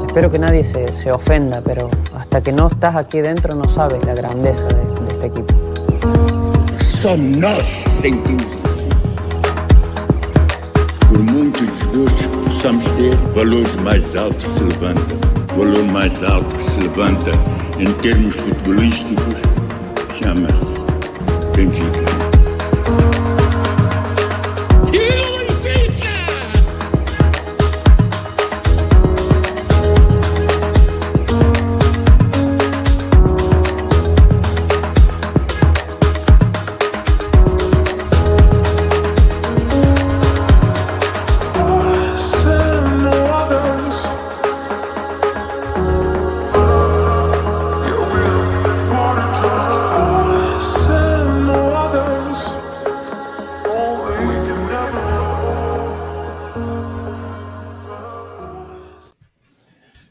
espero que nadie se ofenda, pero hasta que no estás aquí dentro no sabes la grandeza de este equipo. Só nós sentimos assim. Por muito desgosto que possamos ter, valores mais altos se levantam. O valor mais alto que se levanta em termos futebolísticos chama-se Benfica.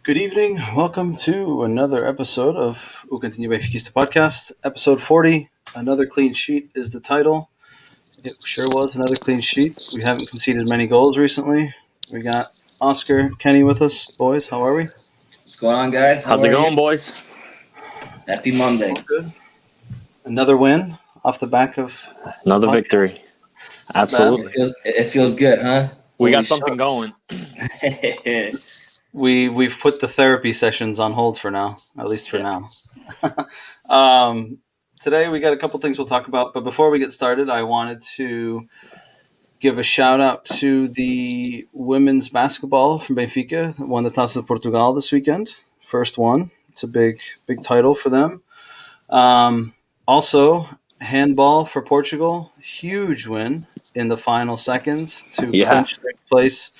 Good evening. Welcome to another episode of Cantinho Benfiquista podcast, episode 40. Another clean sheet is the title. It sure was another clean sheet. We haven't conceded many goals recently. We got Oscar, Kenny with us. Boys, how are we? What's going on, guys? How's it going, boys? Happy Monday. Good. Another win off the back of another victory. Absolutely. It feels good, huh? We got something going. We've put the therapy sessions on hold for now, at least for now. Today we got a couple things we'll talk about, but before we get started, I wanted to give a shout out to the women's basketball from Benfica that won the Taça de Portugal this weekend. First one. It's a big title for them. Also, handball for Portugal. Huge win in the final seconds to clinch their place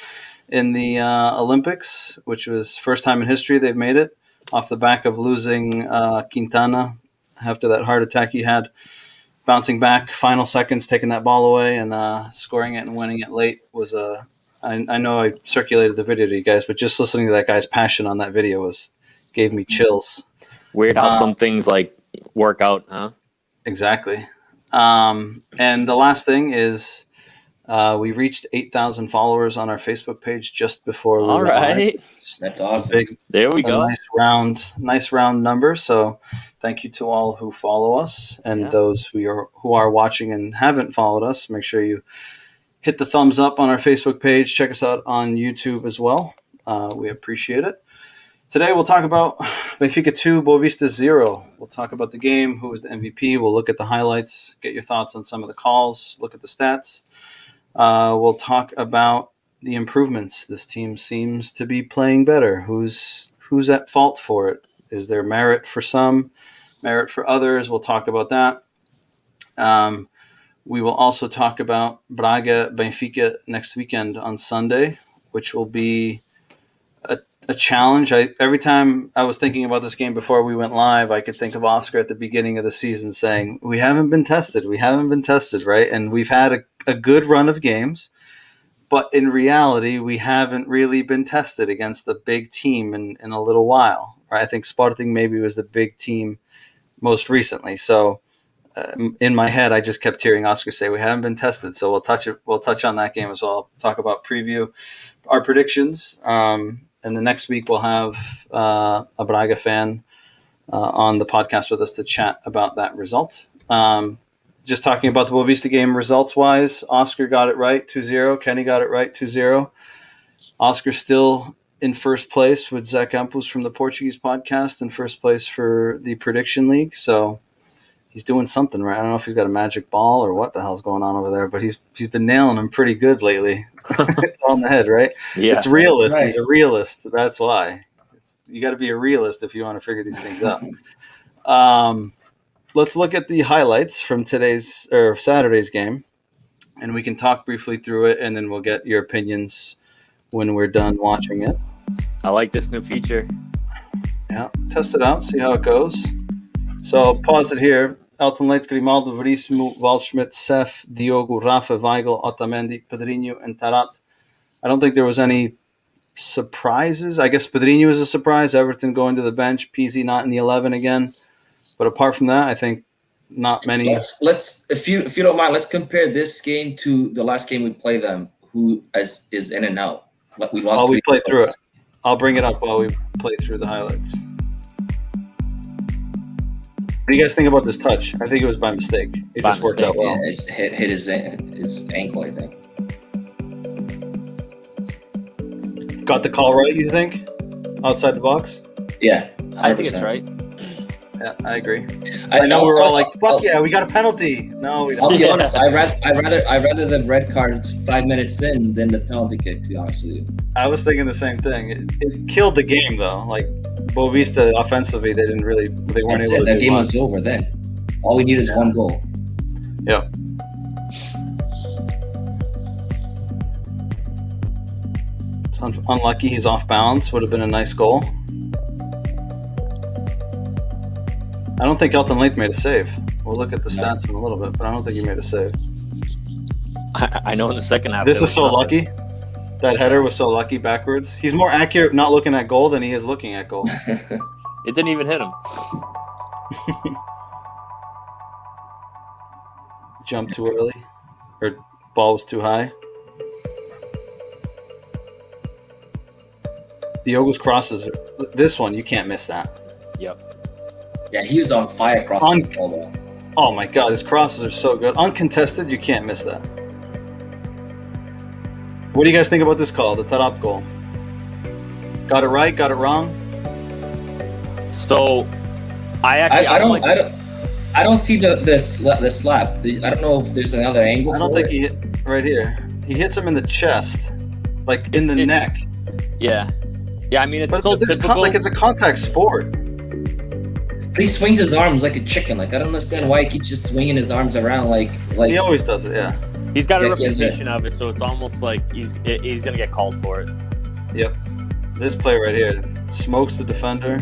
in the Olympics, which was first time in history they've made it, off the back of losing Quintana after that heart attack he had, bouncing back, final seconds, taking that ball away and scoring it and winning it late was I know I circulated the video to you guys, but just listening to that guy's passion on that video gave me chills. Weird how some things like work out, huh? Exactly. And the last thing is we reached 8,000 followers on our Facebook page just before we went live. That's awesome. There we go. Nice round number. So thank you to all who follow us and those who are watching and haven't followed us. Make sure you hit the thumbs up on our Facebook page. Check us out on YouTube as well. We appreciate it. Today we'll talk about Benfica 2, Boavista 0. We'll talk about the game, who was the MVP. We'll look at the highlights, get your thoughts on some of the calls, look at the stats. We'll talk about the improvements. This team seems to be playing better. Who's at fault for it? Is there merit for some, merit for others? We'll talk about that. We will also talk about Braga, Benfica next weekend on Sunday, which will be a challenge. Every time I was thinking about this game before we went live, I could think of Oscar at the beginning of the season saying, we haven't been tested, right? And we've had a good run of games, but in reality, we haven't really been tested against a big team in a little while, right? I think Sporting maybe was the big team most recently. So in my head, I just kept hearing Oscar say, we haven't been tested. So we'll touch on that game as well. Talk about preview, our predictions. And the next week we'll have a Braga fan on the podcast with us to chat about that result. Just talking about the Boavista game results-wise, Oscar got it right, 2-0. Kenny got it right, 2-0. Oscar's still in first place with Zé Campos from the Portuguese podcast, in first place for the Prediction League. So he's doing something right. I don't know if he's got a magic ball or what the hell's going on over there, but he's been nailing them pretty good lately. It's on the head, right? Yeah, it's realist. Right. He's a realist. That's why. You got to be a realist if you want to figure these things out. Let's look at the highlights from Saturday's game, and we can talk briefly through it, and then we'll get your opinions when we're done watching it. I like this new feature. Yeah, test it out, see how it goes. So pause it here. Elton Leite, Grimaldo, Verissimo, Waldschmidt, Sef, Diogo, Rafa, Weigl, Otamendi, Pedrinho, and Tarat. I don't think there was any surprises. I guess Pedrinho was a surprise. Everton going to the bench. Pizzi not in the 11 again. But apart from that, I think not many. Let's if you don't mind, let's compare this game to the last game we played them. Who is in and out? We lost. We played through it. I'll bring it up while we play through the highlights. What do you guys think about this touch? I think it was by mistake. It By just worked out well. Yeah, it hit his ankle, I think. Got the call right, you think? Outside the box? Yeah, 100%. I think it's right. Yeah, I agree. I I know we're all like, "Fuck I'll- yeah, we got a penalty." No, we I'll don't. be Yeah. honest. I rather the red card 5 minutes in than the penalty kick. To be honest with you. I was thinking the same thing. It killed the game though. Like Boavista offensively, they weren't That's able it. to That do game much. was over then. All we need is one goal. Yeah. It's unlucky he's off balance. Would have been a nice goal. I don't think Elton Leith made a save. We'll look at the stats in a little bit, but I don't think he made a save. I know in the second half. This there is was so nothing. lucky. That header was so lucky backwards. He's more accurate not looking at goal than he is looking at goal. It didn't even hit him. Jumped too early. Or ball was too high. Diogo's crosses. This one, you can't miss that. Yep. Yeah, he was on fire across On- the ball though. Oh my god, his crosses are so good. Uncontested, you can't miss that. What do you guys think about this call, the Tarap goal? Got it right, got it wrong? So, I don't see the slap. I don't know if there's another angle. I don't for think it. he hit right here. He hits him in the chest, like in the It's- neck. Yeah. Yeah, I mean, it's But so there's typical. like it's a contact sport. But he swings his arms like a chicken. Like I don't understand why he keeps just swinging his arms around like. He always does it, yeah. He's got a Yeah, yes, reputation of it, so it's almost like he's going to get called for it. Yep. This play right here smokes the defender.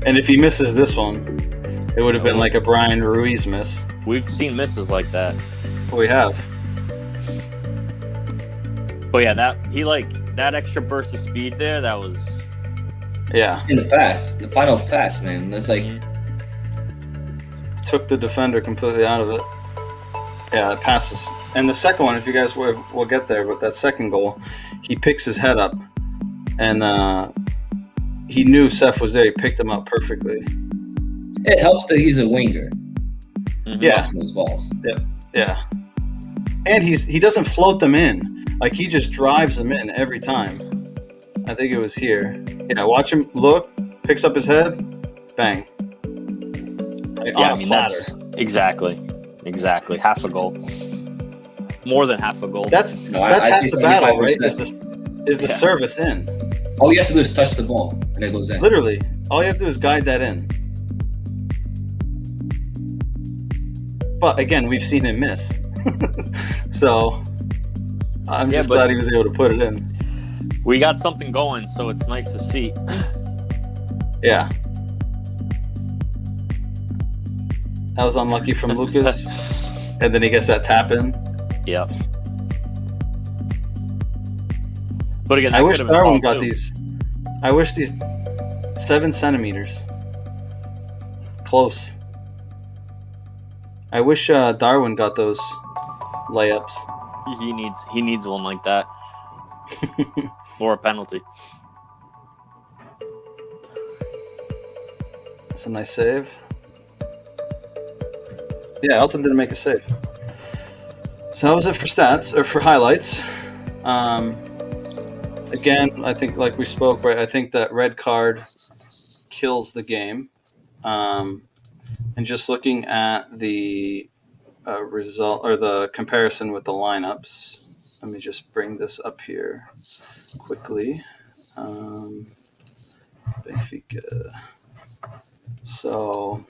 And if he misses this one, it would have been like a Brian Ruiz miss. We've seen misses like that. We have. But yeah, that extra burst of speed there, that was... Yeah. in the pass, the final pass, man. That's like Took the defender completely out of it. Yeah, it passes. And the second one, if you guys will get there, but that second goal, he picks his head up. And he knew Seth was there. He picked him up perfectly. it helps that he's a winger. Yeah. Passing those balls. Yeah. And he doesn't float them in. Like, he just drives them in every time. I think it was here. Yeah, watch him look, picks up his head, bang. Like, Yeah, on a platter. Exactly. Half a goal. More than half a goal. That's I half see the battle, right? 75%. Is the Yeah. service in. All you have to do is touch the ball and it goes in. Literally, all you have to do is guide that in. But again, we've seen him miss. So I'm just glad he was able to put it in. We got something going, so it's nice to see. Yeah. That was unlucky from Lucas. And then he gets that tap in. Yep. But again, I that wish could have been Darwin called got too. these. I wish these 7 centimeters. Close. I wish Darwin got those layups. He needs one like that. Or a penalty. That's a nice save. Yeah, Elton didn't make a save. So that was it for stats, or for highlights. Again, I think, like we spoke, right, I think that red card kills the game. And just looking at the result, or the comparison with the lineups, let me just bring this up here quickly. Benfica. So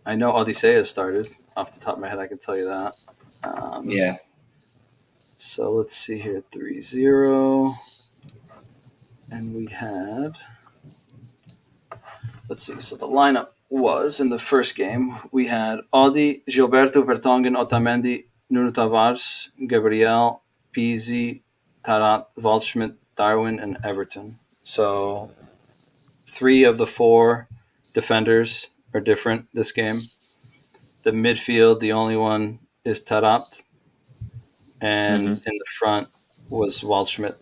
I know Odisea has started. Off the top of my head, I can tell you that. Yeah. So let's see here, 3-0. And we had, let's see, so the lineup was, in the first game, we had Audi, Gilberto, Vertonghen, Otamendi, Nuno Tavares, Gabriel, Pizzi, Tarat, Waldschmidt, Darwin, and Everton. So 3 of the 4 defenders are different this game. The midfield, the only one is Tarat. And in the front was Waldschmidt.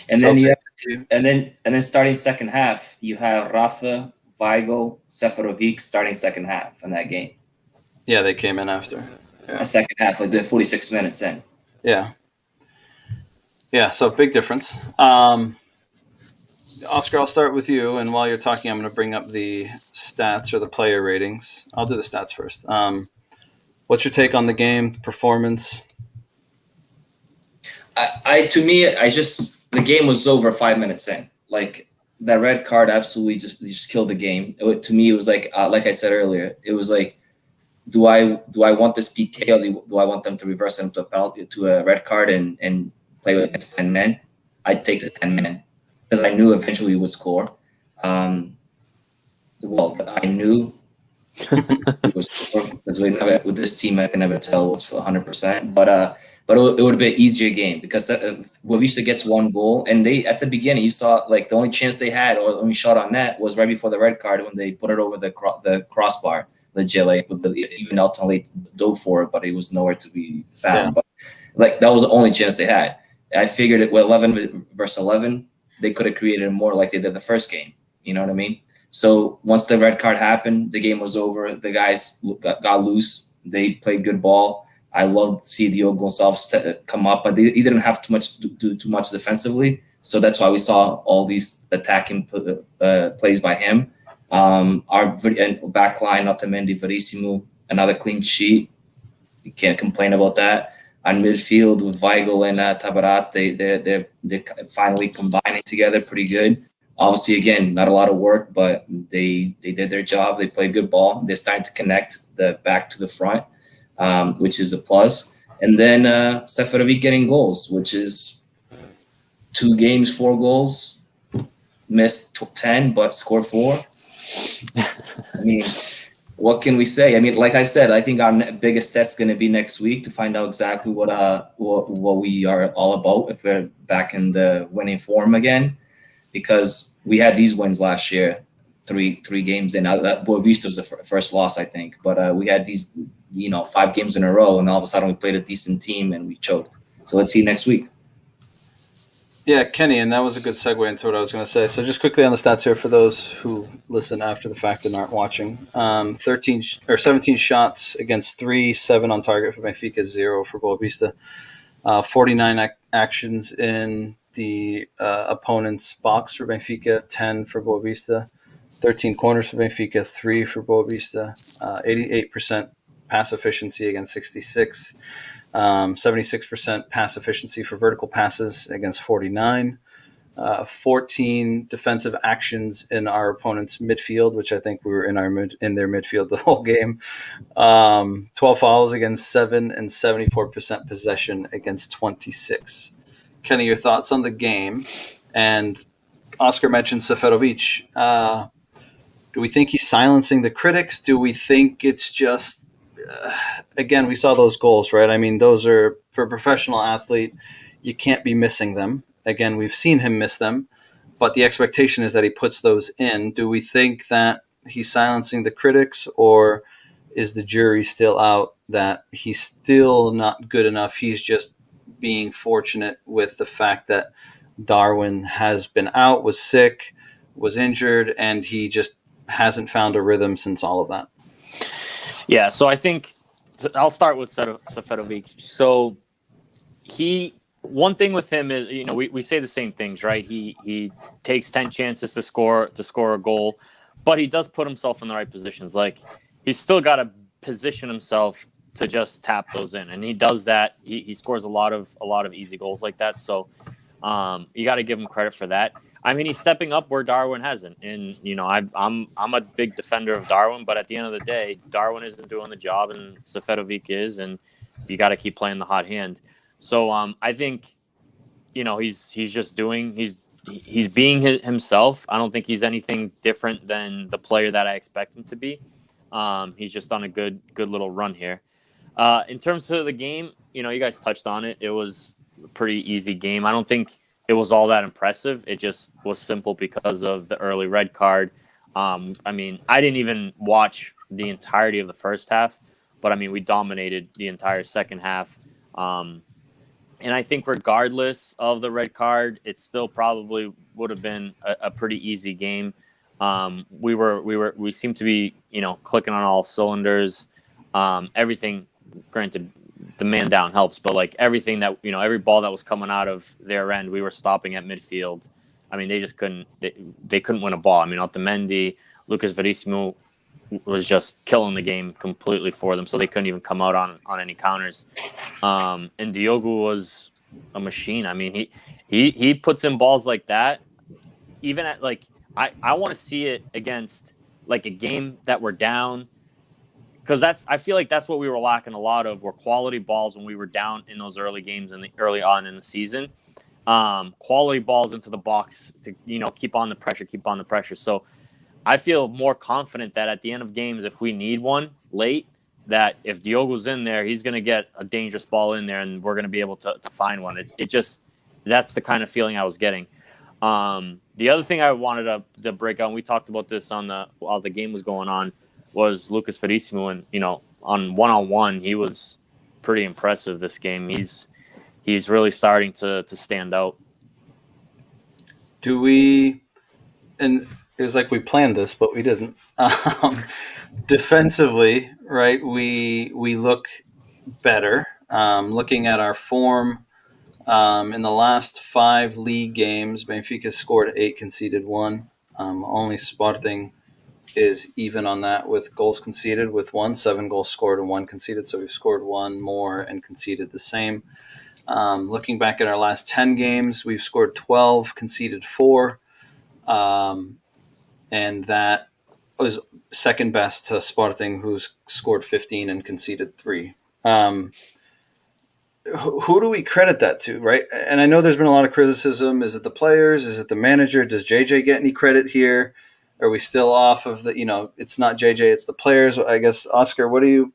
And So then you have to and then starting second half, you have Rafa, Weigl, Seferovic starting second half in that game. Yeah, they came in after. A second half, like they're 46 minutes in. Yeah. Yeah, so big difference. Oscar, I'll start with you, and while you're talking, I'm going to bring up the stats or the player ratings. I'll do the stats first. What's your take on the game, the performance? To me, the game was over 5 minutes in. Like that red card absolutely just killed the game. To me, it was like I said earlier, it was like, do I want this PK, or do I want them to reverse them to a penalty, to a red card and play against 10 men? I'd take the 10 men because I knew eventually we would score. I knew it was score because with this team I can never tell what's 100%. But it would have been an easier game because Boavista gets one goal, and they at the beginning you saw like the only chance they had or the only shot on net was right before the red card when they put it over the crossbar. Legit, like even Elton Late dove for it, but it was nowhere to be found. Yeah. But like that was the only chance they had. I figured it with 11 versus 11, they could have created more like they did the first game. You know what I mean? So once the red card happened, the game was over. The guys got loose. They played good ball. I loved to see Diogo Gonçalves come up, but he didn't have do too much defensively. So that's why we saw all these attacking plays by him. Our back line, Otamendi, Verissimo, another clean sheet. You can't complain about that. On midfield with Weigl and Tabarat, they're finally combining together pretty good. Obviously, again, not a lot of work, but they did their job. They played good ball. They're starting to connect the back to the front, which is a plus. And then Seferovic getting goals, which is 2 games, 4 goals, missed 10, but scored 4. I mean, what can we say? I mean, like I said, I think our biggest test is going to be next week to find out exactly what we are all about if we're back in the winning form again, because we had these wins last year, three games in. That Boavista was the first loss, I think, but we had these 5 games in a row, and all of a sudden we played a decent team and we choked. So let's see next week. Yeah, Kenny, and that was a good segue into what I was going to say. So just quickly on the stats here for those who listen after the fact and aren't watching. 17 shots against 3, 7 on target for Benfica, 0 for Boavista. 49 actions in the opponent's box for Benfica, 10 for Boavista. 13 corners for Benfica, 3 for Boavista. 88% pass efficiency against 66. 76% pass efficiency for vertical passes against 49. 14 defensive actions in our opponent's midfield, which I think we were in their midfield the whole game. 12 fouls against 7 and 74% possession against 26. Kenny, your thoughts on the game? And Oscar mentioned Seferovic. Do we think he's silencing the critics? Do we think it's just again, we saw those goals, right? I mean, those are, for a professional athlete, you can't be missing them. Again, we've seen him miss them, but the expectation is that he puts those in. Do we think that he's silencing the critics, or is the jury still out that he's still not good enough? He's just being fortunate with the fact that Darwin has been out, was sick, was injured, and he just hasn't found a rhythm since all of that. Yeah, so I think I'll start with Seferovic. So one thing with him is, we say the same things, right? He takes 10 chances to score a goal, but he does put himself in the right positions. Like, he's still got to position himself to just tap those in, and he does that. He scores a lot of easy goals like that. So you got to give him credit for that. I mean, he's stepping up where Darwin hasn't, and I'm a big defender of Darwin, but at the end of the day, Darwin isn't doing the job, and Seferovic is, and you got to keep playing the hot hand. So I think he's just he's being himself. I don't think he's anything different than the player that I expect him to be. He's just on a good little run here. In terms of the game, you guys touched on it. It was a pretty easy game. I don't think it was all that impressive. It just was simple because of the early red card. I mean, I didn't even watch the entirety of the first half, but I mean, we dominated the entire second half. And I think regardless of the red card, it still probably would have been a pretty easy game. We seemed to be, clicking on all cylinders. Everything, granted, the man down helps, but like everything that, every ball that was coming out of their end, we were stopping at midfield. I mean, they just couldn't, they couldn't win a ball. I mean, Otamendi, Lucas Verissimo was just killing the game completely for them, so they couldn't even come out on any counters. And Diogo was a machine. I mean, he puts in balls like that. Even at like, I want to see it against like a game that we're down, because I feel like that's what we were lacking a lot of, were quality balls when we were down in those early games and early on in the season. Quality balls into the box to keep on the pressure. So I feel more confident that at the end of games, if we need one late, that if Diogo's in there, he's going to get a dangerous ball in there, and we're going to be able to find one. That's the kind of feeling I was getting. The other thing I wanted to break out, and we talked about this while the game was going on, was Lucas Verissimo, and on one-on-one, he was pretty impressive this game. He's really starting to stand out. And it was like we planned this, but we didn't. Defensively, right? We look better. Looking at our form, in the last 5 league games, Benfica scored 8, conceded 1. Only Sporting is even on that with goals conceded with 7 goals scored and 1 conceded. So we've scored 1 more and conceded the same. Looking back at our last 10 games, we've scored 12, conceded 4. And that was second best to Sporting, who's scored 15 and conceded 3. Who do we credit that to, right? And I know there's been a lot of criticism. Is it the players? Is it the manager? Does JJ get any credit here? Are we still off of it's not JJ, it's the players? I guess, Oscar, who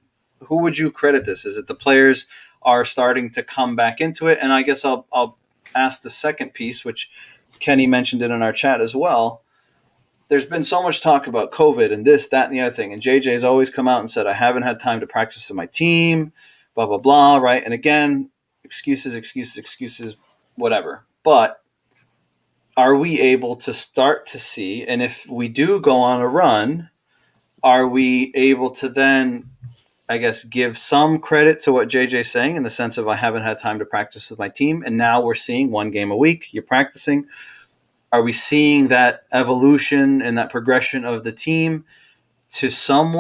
would you credit this? Is it the players are starting to come back into it? And I guess I'll ask the second piece, which Kenny mentioned it in our chat as well. There's been so much talk about COVID and this, that, and the other thing. And JJ's always come out and said, I haven't had time to practice with my team, blah, blah, blah, right? And again, excuses, whatever. But are we able to start to see, and if we do go on a run, are we able to then, I guess, give some credit to what JJ's saying in the sense of I haven't had time to practice with my team, and now we're seeing 1 game a week, you're practicing. Are we seeing that evolution and that progression of the team to some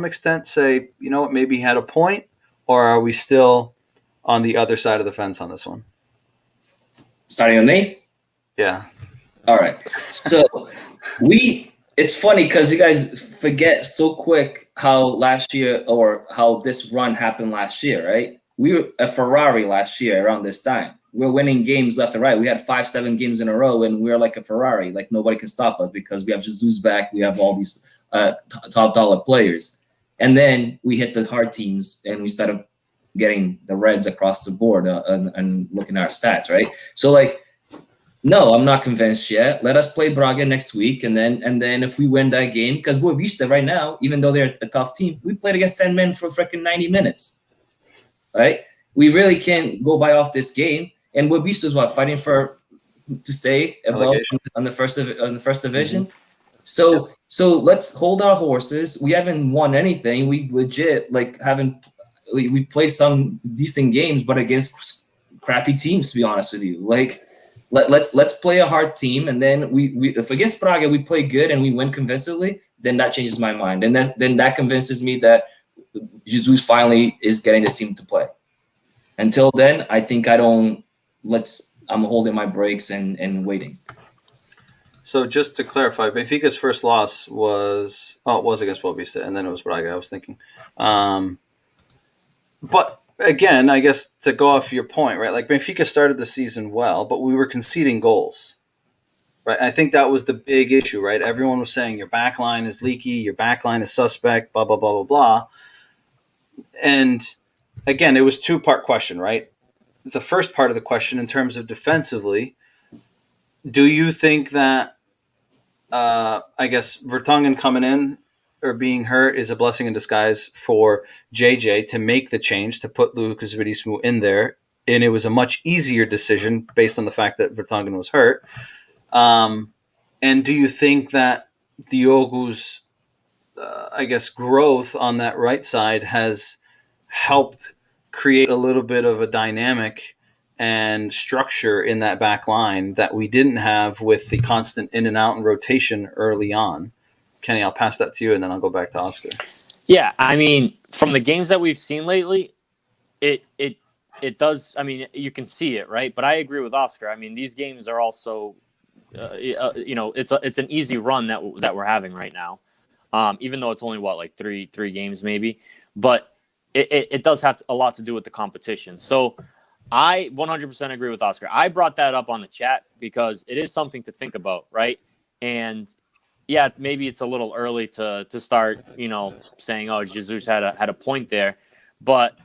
extent say, maybe he had a point, or are we still on the other side of the fence on this one? Starting on me? Yeah. All right. So it's funny because you guys forget so quick how last year, or how this run happened last year, right? We were a Ferrari last year around this time. We're winning games left and right. We had 5-7 games in a row, and we're like a Ferrari. Like nobody can stop us because we have Jesus back. We have all these top dollar players. And then we hit the hard teams, and we started getting the reds across the board and looking at our stats, right? So like, no, I'm not convinced yet. Let us play Braga next week, and then if we win that game, because Boavista right now, even though they're a tough team, we played against 10 men for freaking 90 minutes, right? We really can't go by off this game. And Boavista is fighting to stay above on the first division. Mm-hmm. So let's hold our horses. We haven't won anything. We legit we play some decent games, but against crappy teams, to be honest with you. Like let's play a hard team, and then we if against Braga we play good and we win convincingly, then that changes my mind, and then that convinces me that Jesus finally is getting this team to play. Until then, I think I'm holding my brakes and waiting. So just to clarify, Benfica's first loss was against Boavista, and then it was Braga, I was thinking. But again, I guess to go off your point, right? Like Benfica started the season well, but we were conceding goals, right? I think that was the big issue, right? Everyone was saying your back line is leaky, your back line is suspect, blah, blah, blah, blah, blah. And again, it was 2-part question, right? The first part of the question in terms of defensively, do you think that, I guess, Vertonghen coming in or being hurt is a blessing in disguise for JJ to make the change, to put Lucas Verissimo in there and it was a much easier decision based on the fact that Vertonghen was hurt. And do you think that Diogo's, I guess, growth on that right side has helped create a little bit of a dynamic and structure in that back line that we didn't have with the constant in and out and rotation early on? Kenny, I'll pass that to you, and then I'll go back to Oscar. Yeah, I mean, from the games that we've seen lately, it does. I mean, you can see it, right? But I agree with Oscar. I mean, these games are also, it's an easy run that we're having right now, even though it's only like three games maybe, but it does have a lot to do with the competition. So I 100% agree with Oscar. I brought that up on the chat because it is something to think about, right? And yeah, maybe it's a little early to start, saying, oh, Jesus had a point there, but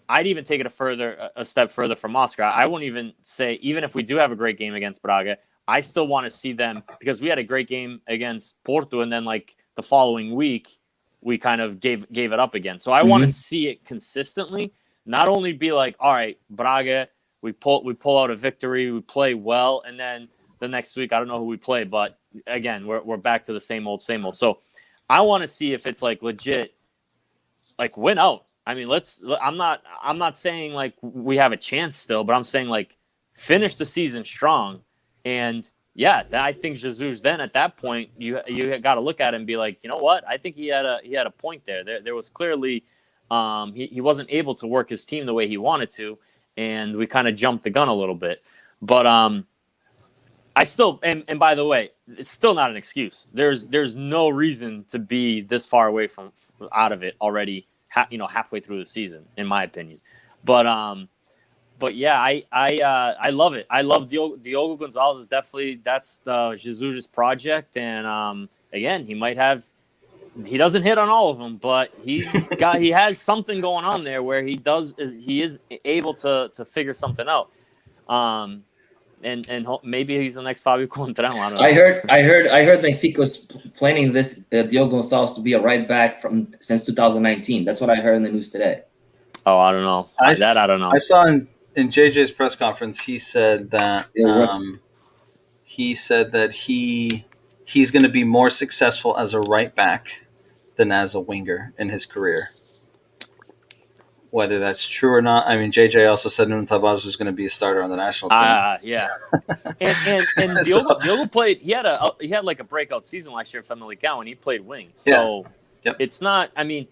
I'd even take it a step further from Oscar. I won't even say, even if we do have a great game against Braga, I still want to see them, because we had a great game against Porto, and then like the following week we kind of gave it up again. So I want to see it consistently, not only be like, all right, Braga, we pull out a victory, we play well, and then the next week I don't know who we play, but again, we're back to the same old. So I want to see if it's like legit, like win out. I mean, I'm not saying like we have a chance still, but I'm saying like finish the season strong. And yeah, I think Jesus, then at that point you got to look at it and be like, you know what? I think he had a point there. There was clearly he wasn't able to work his team the way he wanted to, and we kind of jumped the gun a little bit. But I still, and by the way, it's still not an excuse. There's no reason to be this far away from out of it already, halfway through the season, in my opinion. But yeah, I love it. I love Diogo Gonzalez. Definitely, that's Jesus' project. And again, he doesn't hit on all of them, but he has something going on there where he is able to figure something out. And maybe he's the next Fabio Contral. I don't know. I heard Benfica was planning this Diogo Gonçalves to be a right back since 2019. That's what I heard in the news today. Oh, I don't know. I don't know. I saw in JJ's press conference, he said that he's going to be more successful as a right back than as a winger in his career. Whether that's true or not, I mean, JJ also said Nuno Tavares was going to be a starter on the national team. Yeah. and Diogo played. He had like a breakout season last year in Famalicão, and he played wing. So It's not. I mean,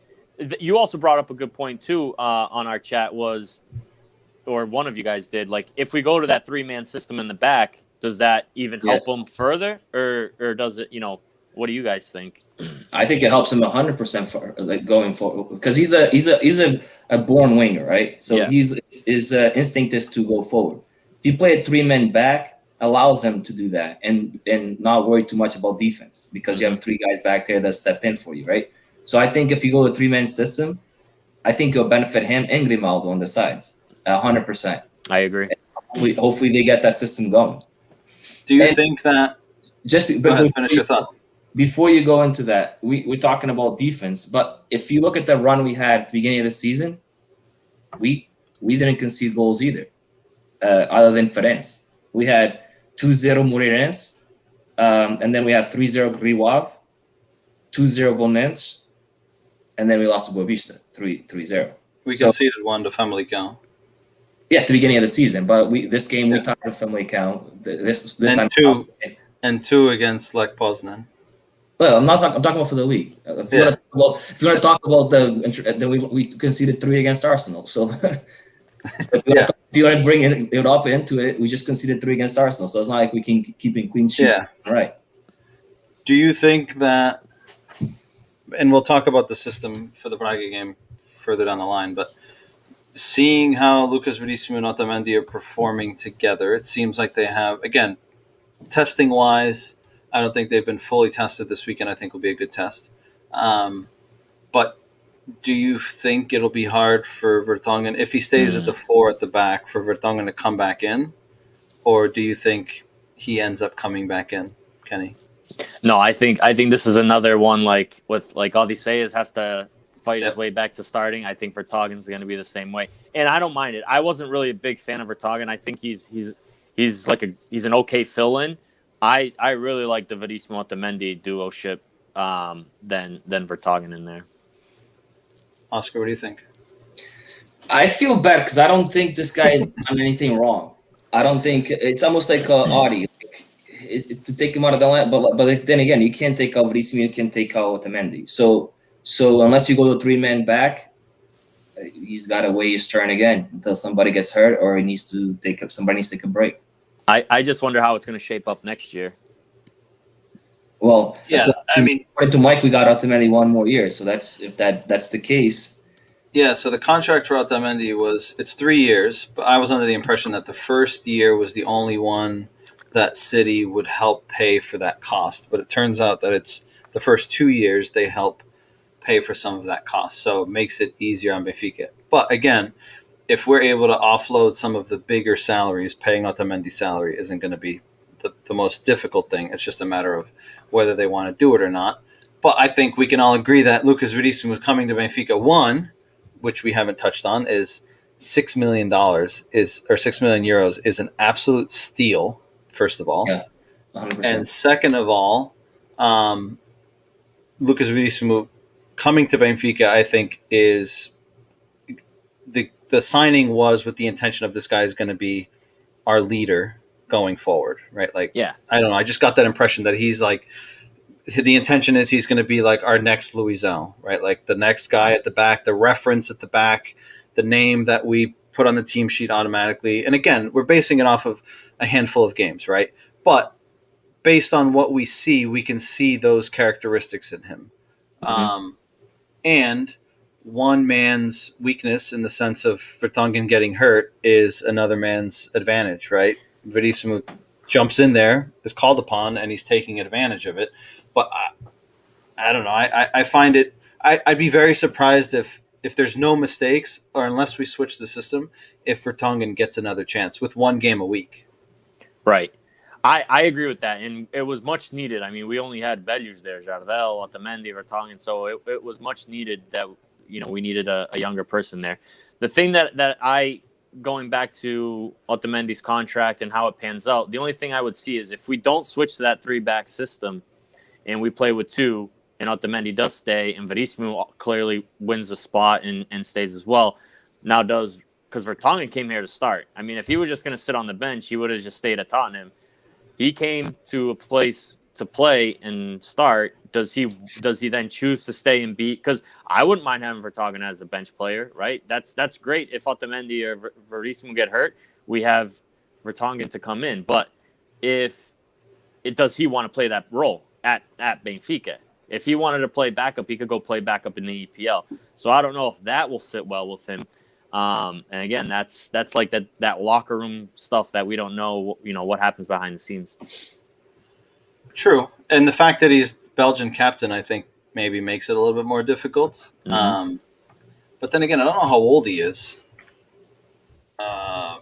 you also brought up a good point too on our chat, or one of you guys did. Like, if we go to that 3-man system in the back, does that even help him further, or does it? What do you guys think? I think it helps him 100% for like going forward, because he's a born winger, right? So his instinct is to go forward. If you play a 3-man back, allows him to do that and not worry too much about defense, because you have 3 guys back there that step in for you, right? So I think if you go to a 3-man system, I think it'll benefit him and Grimaldo on the sides 100%. I agree. Hopefully they get that system going. Do you think that? Go ahead, finish your thought. Before you go into that, we're talking about defense, but if you look at the run we had at the beginning of the season, we didn't concede goals either, other than Ferenc. We had 2-0 Moreirense, and then we had 3-0 Griwav, 2-0 Bolonenses, and then we lost to Boavista, 3-0. We conceded 1 to Famalicão. Yeah, at the beginning of the season, but this game we talked to Famalicão. This and time, and 2 against Lech Poznan. Well, I'm talking about for the league. If you want to talk about then we conceded 3 against Arsenal. So, if you want to bring it up into it, we just conceded 3 against Arsenal. So it's not like we can keep in clean sheets. Yeah. All right. Do you think that? And we'll talk about the system for the Braga game further down the line, but seeing how Lucas Verissimo and Otamendi are performing together, it seems like they have, again, testing wise. I don't think they've been fully tested this weekend. I think will be a good test. But do you think it'll be hard for Vertonghen, if he stays at the 4 at the back, for Vertonghen to come back in? Or do you think he ends up coming back in, Kenny? No, I think this is another one like with like Odysseus has to fight his way back to starting. I think Vertonghen's going to be the same way, and I don't mind it. I wasn't really a big fan of Vertonghen. I think he's an okay fill-in. I really like the Verissimo Otamendi duo-ship than Vertonghen in there. Oscar, what do you think? I feel bad because I don't think this guy has done anything wrong. I don't think it's almost like Audi. To take him out of the line, but then again, you can't take out Verissimo, you can't take out Otamendi. So unless you go to 3-man back, he's got to wait his turn again until somebody gets hurt or he needs to somebody needs to take a break. I just wonder how it's going to shape up next year. Well, yeah, according to Mike, we got Otamendi 1 more year. So that's the case. Yeah, so the contract for Otamendi it's 3 years, but I was under the impression that the first year was the only one that City would help pay for that cost. But it turns out that it's the first 2 years they help pay for some of that cost. So it makes it easier on Benfica. But again, if we're able to offload some of the bigger salaries, paying Otamendi's salary isn't going to be the most difficult thing. It's just a matter of whether they want to do it or not. But I think we can all agree that Lucas Verissimo coming to Benfica, which we haven't touched on, is $6 million or 6 million euros is an absolute steal. First of all, yeah, 100%. And second of all, Lucas Verissimo coming to Benfica, I think, is the signing was with the intention of this guy is going to be our leader going forward, right? Like, yeah, I don't know. I just got that impression that he's like, the intention is he's going to be like our next Luizão, right? Like the next guy at the back, the reference at the back, the name that we put on the team sheet automatically. And again, we're basing it off of a handful of games, right? But based on what we see, we can see those characteristics in him. Mm-hmm. And one man's weakness in the sense of Vertonghen getting hurt is another man's advantage, right? Verissimo jumps in there, is called upon, and he's taking advantage of it. But I don't know. I find it – I'd be very surprised if there's no mistakes or unless we switch the system, if Vertonghen gets another chance with 1 game a week. Right. I agree with that, and it was much needed. I mean, we only had Bellews there, Jardel, Otamendi, Vertonghen, so it was much needed that, we needed a younger person there. The thing that going back to Otamendi's contract and how it pans out, the only thing I would see is if we don't switch to that 3-back system and we play with 2 and Otamendi does stay and Verissimo clearly wins the spot and stays as well, now does – because Vertonghen came here to start. I mean, if he was just going to sit on the bench, he would have just stayed at Tottenham. He came to a place to play and start. Does he then choose to stay and be? Because I wouldn't mind having Vertonghen as a bench player, right? That's great. If Otamendi or Verissimo get hurt, we have Vertonghen to come in. But does he want to play that role at Benfica? If he wanted to play backup, he could go play backup in the EPL. So I don't know if that will sit well with him. And again, that's like that locker room stuff that we don't know, what happens behind the scenes. True. And the fact that he's Belgian captain, I think maybe makes it a little bit more difficult. Mm-hmm. But then again, I don't know how old he is. I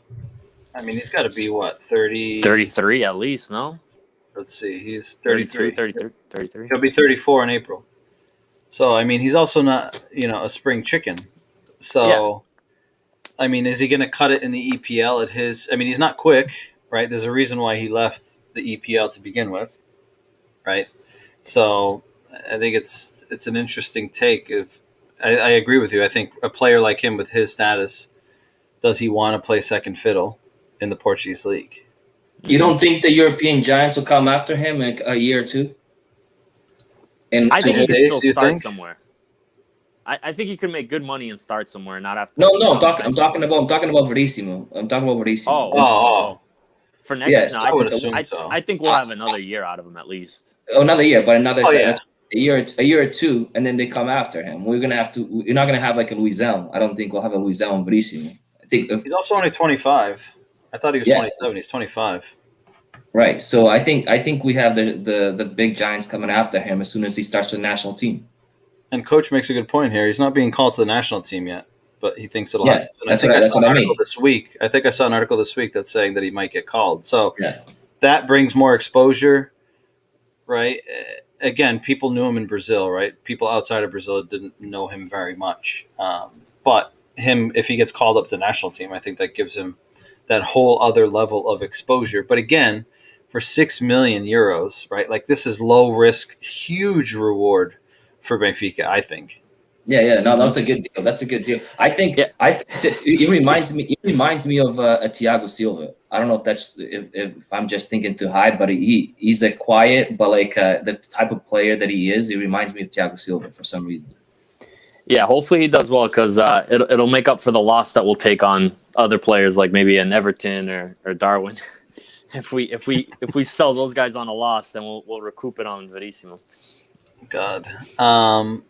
mean, he's got to be, 30? 33 at least, no? Let's see. He's 33. 33. He'll be 34 in April. So, I mean, he's also not, a spring chicken. So, yeah. I mean, is he going to cut it in the EPL at his – I mean, he's not quick, right? There's a reason why he left the EPL to begin with, right? So, I think it's an interesting take. I agree with you. I think a player like him with his status, does he want to play second fiddle in the Portuguese league? You don't think the European giants will come after him in a year or two? And I think he Days, can do you still start think? somewhere. I think he could make good money and start somewhere and not have to. No, I'm talking about Verissimo. I'm talking about Verissimo. Oh. For next, Yes, no, I would assume so. I think we'll have another year out of him at least. Another year, but another yeah. a year or two, and then they come after him. You're not gonna have like a Luizão. I don't think we'll have a Luizão and Verissimo. I think he's also only 25. I thought he was 27. He's 25. Right. So I think we have the big giants coming after him as soon as he starts with the national team. And coach makes a good point here. He's not being called to the national team yet, but he thinks it'll happen. And that's I what saw an I article mean. this week. I think I saw an article this week that's saying that he might get called. So Yeah. that brings more exposure. right? Again, people knew him in Brazil, right? People outside of Brazil didn't know him very much. But him, if he gets called up to the national team, I think that gives him that whole other level of exposure. But again, for 6 million euros, right? Like this is low risk, huge reward for Benfica, I think. Yeah. No, that's a good deal. That's a good deal. I think Yeah. it reminds me. It reminds me of a Thiago Silva. I don't know if that's if I'm just thinking too high, but he's a quiet, but like the type of player that he is. It reminds me of Thiago Silva for some reason. Yeah, hopefully he does well because it'll make up for the loss that we'll take on other players like maybe an Everton or Darwin. if we sell those guys on a loss, then we'll recoup it on Verissimo. God.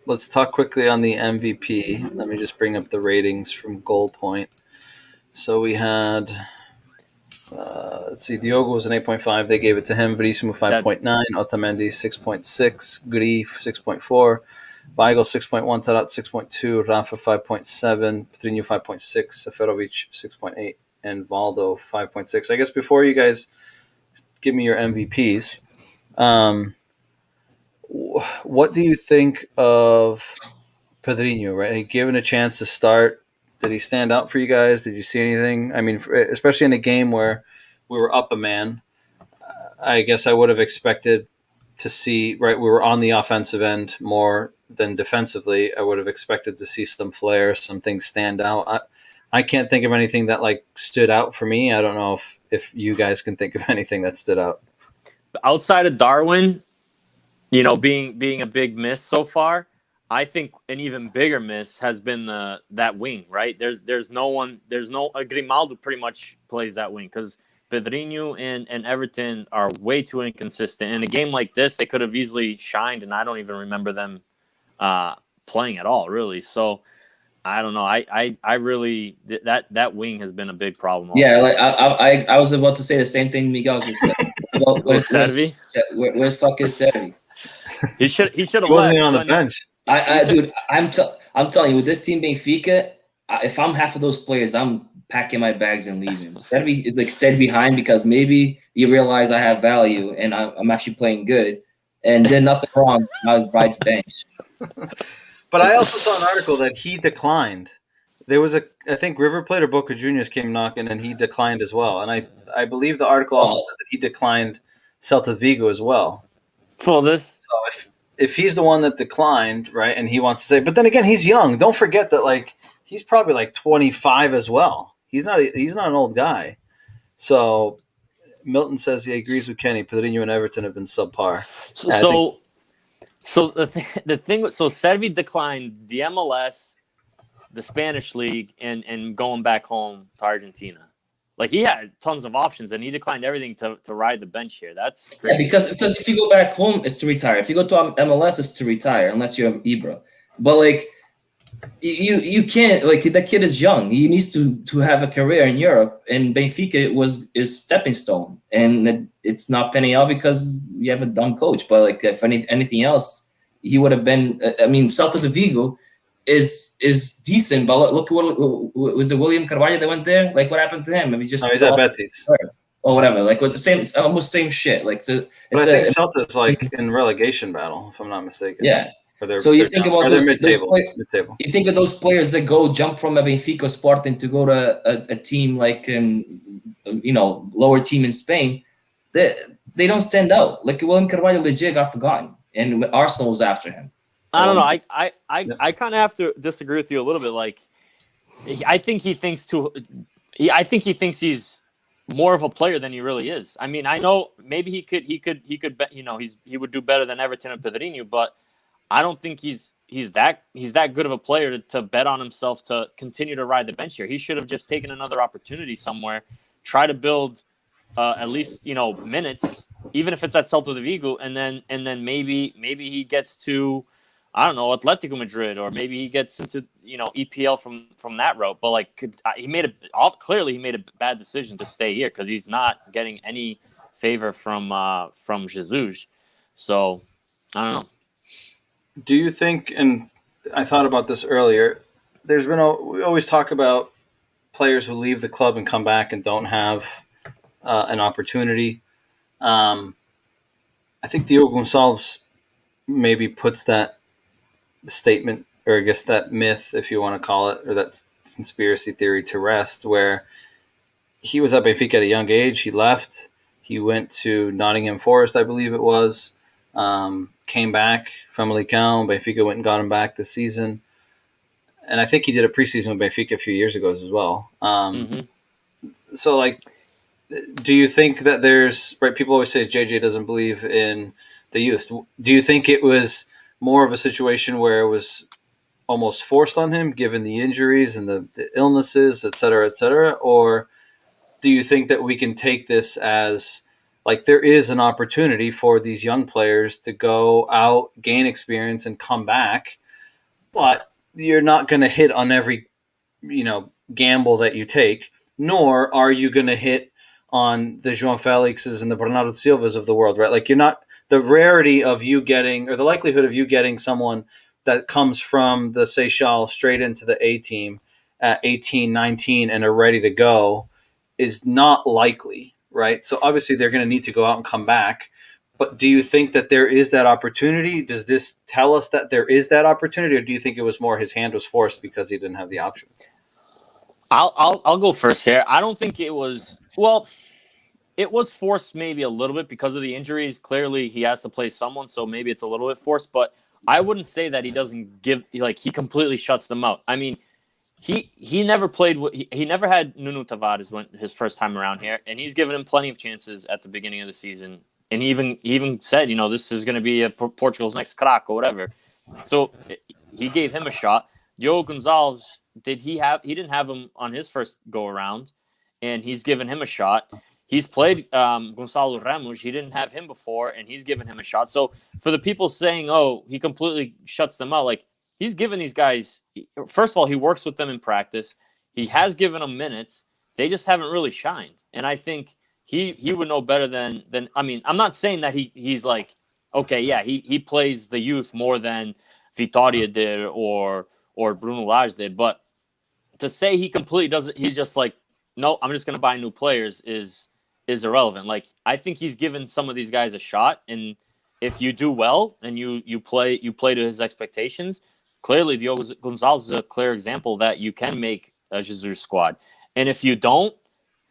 Let's talk quickly on the MVP. Let me just bring up the ratings from Goal Point. So we had, let's see, Diogo was an 8.5. They gave it to him. Verissimo 5.9. Otamendi 6.6. Gri 6.4. Weigl 6.1. Tarat 6.2. Rafa 5.7. Patrinho 5.6. Seferovic 6.8. And Valdo 5.6. I guess before you guys give me your MVPs, what do you think of Pedrinho, right? Given a chance to start, did he stand out for you guys? Did you see anything? I mean, especially in a game where we were up a man, I guess I would have expected to see, right? We were on the offensive end more than defensively. I would have expected to see some flair, some things stand out. I can't think of anything that like stood out for me. I don't know if you guys can think of anything that stood out. Outside of Darwin, being a big miss so far, I think an even bigger miss has been that wing, right? There's no Grimaldo pretty much plays that wing because Pedrinho and Everton are way too inconsistent. In a game like this, they could have easily shined, and I don't even remember them playing at all, really. So I don't know. I really that wing has been a big problem. Also. Yeah, like I was about to say the same thing Miguel just said. Where's fucking Servi? He should have He wasn't left even on the bench. Dude, I'm telling you, with this team Benfica, if I'm half of those players, I'm packing my bags and leaving. Servi is like stayed behind because maybe you realize I have value and I'm actually playing good, and did nothing wrong. I rides bench. But I also saw an article that he declined. There was I think River Plate or Boca Juniors came knocking, and he declined as well. And I believe the article also said that he declined Celta Vigo as well. For this, so if he's the one that declined, right, and he wants to say, but then again, he's young. Don't forget that like he's probably like 25 as well. He's not an old guy. So Milton says he agrees with Kenny. Pedrinho and Everton have been subpar. So the thing, Servi declined the MLS, the Spanish league, and going back home to Argentina. Like he had tons of options, and he declined everything to ride the bench here. That's crazy. Yeah, because if you go back home, it's to retire. If you go to MLS, it's to retire, unless you have Ibra. But like you can't, like, that kid is young. He needs to have a career in Europe, and Benfica is stepping stone, and it's not panning out because you have a dumb coach. But like if anything else, he would have been. I mean, Celta de Vigo is decent, but look what was it William Carvalho that went there? Like what happened to him? If he just he's at Betis or whatever, like with the almost same shit. Like so, but I think Celta's like in relegation battle, if I'm not mistaken. Yeah. So you think about those mid-table. You think of those players that go jump from a Benfica Sporting to go to a team like lower team in Spain. They don't stand out. Like William Carvalho legit got forgotten, and Arsenal was after him. I don't know. I kind of have to disagree with you a little bit. Like, I think he thinks he's more of a player than he really is. I mean, I know maybe he could bet, he would do better than Everton and Pedrinho, but I don't think he's that good of a player to bet on himself to continue to ride the bench here. He should have just taken another opportunity somewhere, try to build at least minutes, even if it's at Celta de Vigo, and then maybe he gets to, I don't know, Atletico Madrid, or maybe he gets into EPL from that route. But like clearly he made a bad decision to stay here because he's not getting any favor from Jesus. So I don't know. Do you think, and I thought about this earlier, we always talk about players who leave the club and come back and don't have an opportunity. I think Diogo Gonçalves maybe puts that statement, or I guess that myth, if you want to call it, or that conspiracy theory to rest, where he was at Benfica at a young age. He left. He went to Nottingham Forest, I believe it was. Came back from Licão. Benfica went and got him back this season. And I think he did a preseason with Benfica a few years ago as well. So, like, do you think that there's, right, people always say JJ doesn't believe in the youth. Do you think it was more of a situation where it was almost forced on him given the injuries and the illnesses, et cetera, or do you think that we can take this as, like, there is an opportunity for these young players to go out, gain experience, and come back, but you're not going to hit on every, gamble that you take, nor are you going to hit on the João Felixes and the Bernardo Silvas of the world, right? Like, you're not, the rarity of you getting, or the likelihood of you getting someone that comes from the Seychelles straight into the A team at 18, 19 and are ready to go is not likely, right? So obviously they're going to need to go out and come back. But do you think that there is that opportunity? Does this tell us that there is that opportunity, or do you think it was more his hand was forced because he didn't have the options? I'll go first here. I don't think it was, well, it was forced maybe a little bit because of the injuries. Clearly he has to play someone, so maybe it's a little bit forced, but I wouldn't say that he doesn't give, like, he completely shuts them out. I mean, he never played. He never had Nuno Tavares when his first time around here, and he's given him plenty of chances at the beginning of the season. And he even said, this is going to be Portugal's next crack or whatever. So he gave him a shot. Diogo Gonçalves, he didn't have him on his first go around, and he's given him a shot. He's played Gonçalo Ramos. He didn't have him before, and he's given him a shot. So for the people saying, oh, he completely shuts them out, like, he's given these guys, first of all, he works with them in practice. He has given them minutes. They just haven't really shined. And I think he would know better than I mean, I'm not saying that he's like, okay, yeah, he plays the youth more than Vitória did or Bruno Lage did. But to say he completely doesn't, he's just like, no, I'm just going to buy new players is irrelevant. Like, I think he's given some of these guys a shot. And if you do well and you play to his expectations, clearly, Diogo Gonçalves is a clear example that you can make a Jesus squad. And if you don't,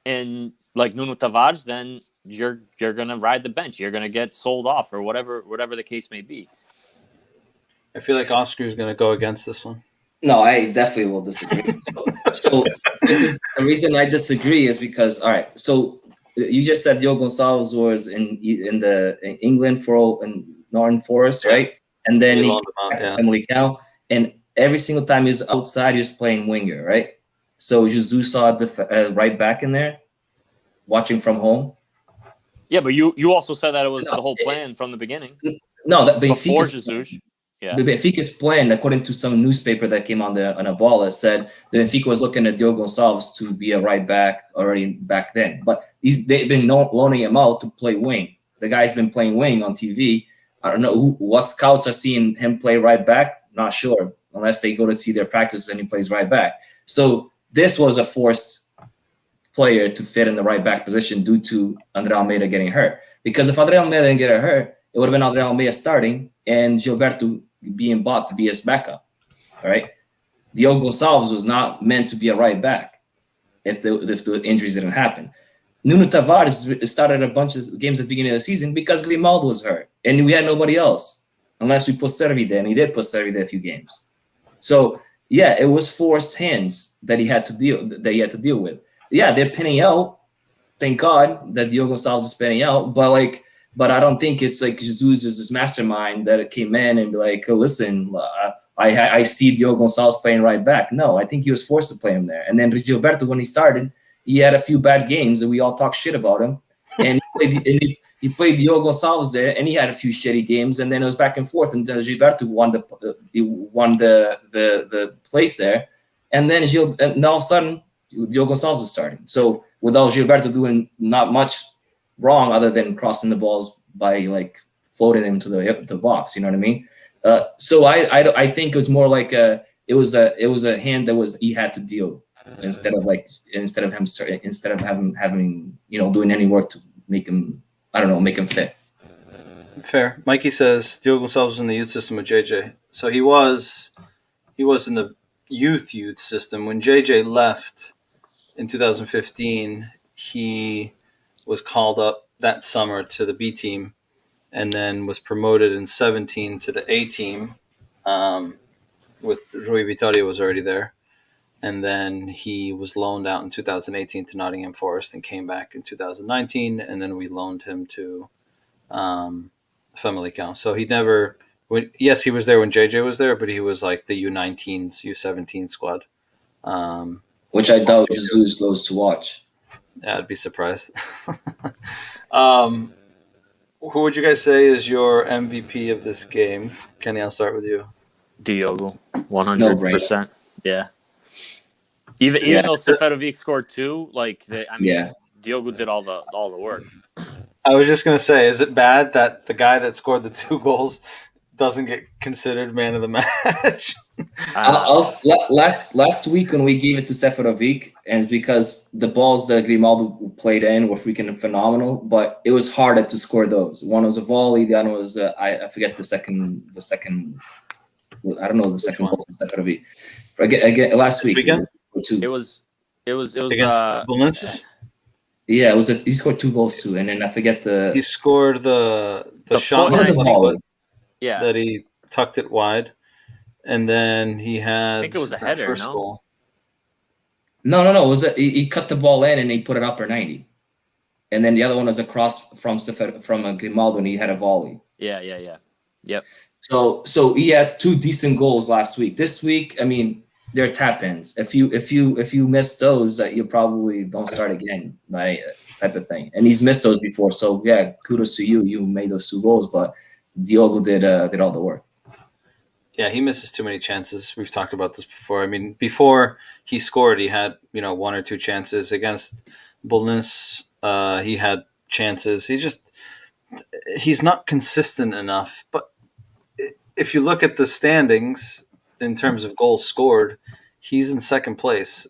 and like Nuno Tavares, then you're going to ride the bench. You're going to get sold off or whatever the case may be. I feel like Oscar's going to go against this one. No, I definitely will disagree. So this is the reason I disagree is because, all right, so you just said Diogo Gonçalves was in England in Northern Forest, right? And then he came back to and every single time he was outside, he was playing winger, right? So Jesus saw the right back in there, watching from home. Yeah, but you also said that it was the whole plan from the beginning. No, that before Jesus. Yeah. The Benfica's plan, according to some newspaper that came on a bola, said the Benfica was looking at Diogo Gonçalves to be a right back already back then. But they've been loaning him out to play wing. The guy's been playing wing on TV. I don't know what scouts are seeing him play right back. Not sure, unless they go to see their practices and he plays right back. So this was a forced player to fit in the right back position due to André Almeida getting hurt. Because if André Almeida didn't get hurt, it would have been André Almeida starting and Gilberto being bought to be his backup. All right. Diogo Gonçalves was not meant to be a right back if the injuries didn't happen. Nuno Tavares started a bunch of games at the beginning of the season because Grimaldo was hurt and we had nobody else unless we put Servi there, and he did put Servi there a few games. So yeah, it was forced hands that he had to deal with. Yeah, they're pinning out. Thank God that Diogo Gonçalves is pinning out, but I don't think it's like Jesus is this mastermind that it came in and be like, oh, listen, I see Diogo Gonçalves playing right back. No, I think he was forced to play him there. And then Gilberto, when he started, he had a few bad games and we all talked shit about him. And he played Diogo Gonçalves there and he had a few shitty games. And then it was back and forth until Gilberto won the place there. And then all of a sudden, Diogo Gonçalves is starting. So without Gilberto doing not much wrong other than crossing the balls by like floating him to the box, you know what I mean? So I think it was more like it was a hand that he had to deal instead of having doing any work to make him fit. Fair. Mikey says Diogo Gonçalves was in the youth system with JJ. So he was in the youth system. When JJ left in 2015, he was called up that summer to the B team and then was promoted in 17 to the A team with Rui Vitória was already there. And then he was loaned out in 2018 to Nottingham Forest and came back in 2019. And then we loaned him to Famalicão. So he never – yes, he was there when JJ was there, but he was like the U19s, U17 squad. Which I doubt Jesus goes to watch. Yeah, I'd be surprised. Who would you guys say is your MVP of this game? Kenny, I'll start with you. Diogo, 100%. Yeah. Even though Seferovic scored 2, Diogo did all the work. I was just gonna say, is it bad that the guy that scored the 2 goals doesn't get considered man of the match? Last week when we gave it to Seferovic, and because the balls that Grimaldo played in were freaking phenomenal, but it was harder to score those. One was a volley, the other was I forget the second. I don't know the second goal from Seferovic. Again, last week. It was against Belenenses? Yeah, he scored 2 goals too, and then I forget he scored the shot that he tucked it wide, and then he had I think it was a header. First goal. No. It was he cut the ball in and he put it upper 90, and then the other one was a cross from Grimaldo and he had a volley. Yeah. Yep. So he has 2 decent goals last week. This week, I mean, they're tap-ins. If you miss those, you probably don't start again, like type of thing. And he's missed those before, so yeah, kudos to you. You made those 2 goals, but Diogo did all the work. Yeah, he misses too many chances. We've talked about this before. I mean, before he scored, he had 1 or 2 chances against Belenenses. He had chances. He's not consistent enough. But if you look at the standings in terms of goals scored, he's in second place.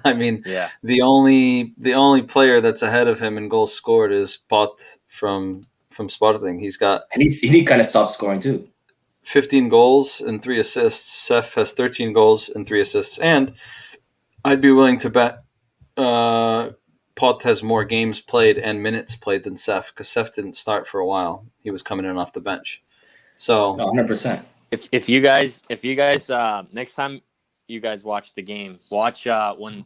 I mean, the only player that's ahead of him in goals scored is Pot from Sporting. And he kind of stopped scoring too. 15 goals and 3 assists. Sef has 13 goals and 3 assists. And I'd be willing to bet Pot has more games played and minutes played than Sef, because Sef didn't start for a while. He was coming in off the bench. So 100%. If you guys next time you guys watch the game, watch when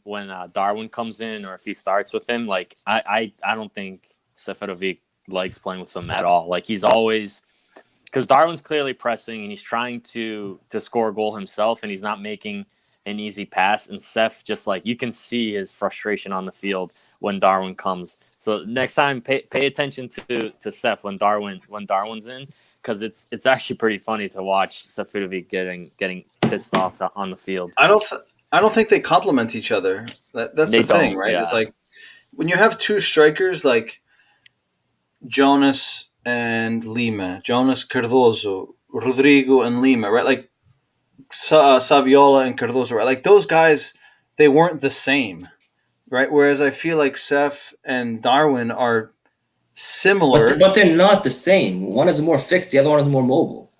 Darwin comes in, or if he starts with him. Like I don't think Seferovic likes playing with him at all. Like he's always, because Darwin's clearly pressing and he's trying to score a goal himself, and he's not making an easy pass. And Seth, just like, you can see his frustration on the field when Darwin comes. So next time, pay attention to Seth when Darwin's in. Because it's actually pretty funny to watch Seferovic getting pissed off on the field. I don't think they complement each other. That's the thing, right? Yeah. It's like when you have 2 strikers like Jonas and Lima, Jonas Cardoso, Rodrigo and Lima, right? Like Saviola and Cardoso, right? Like those guys, they weren't the same, right? Whereas I feel like Seth and Darwin are similar, but they're not the same. One is more fixed, the other one is more mobile.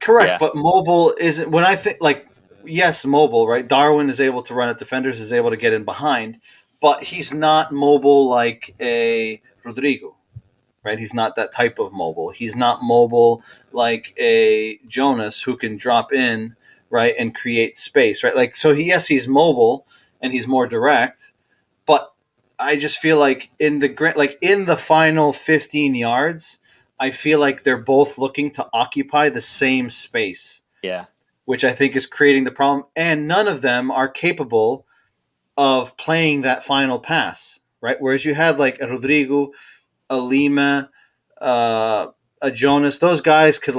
Correct, but mobile isn't. When I think, like, yes, mobile, right? Darwin is able to run at defenders, is able to get in behind, but he's not mobile like a Rodrigo, right? He's not that type of mobile. He's not mobile like a Jonas who can drop in, right, and create space, right? Like, so he's mobile and he's more direct, but I just feel like in the final 15 yards, I feel like they're both looking to occupy the same space. Yeah. Which I think is creating the problem. And none of them are capable of playing that final pass, right? Whereas you had like a Rodrigo, a Lima, a Jonas, those guys could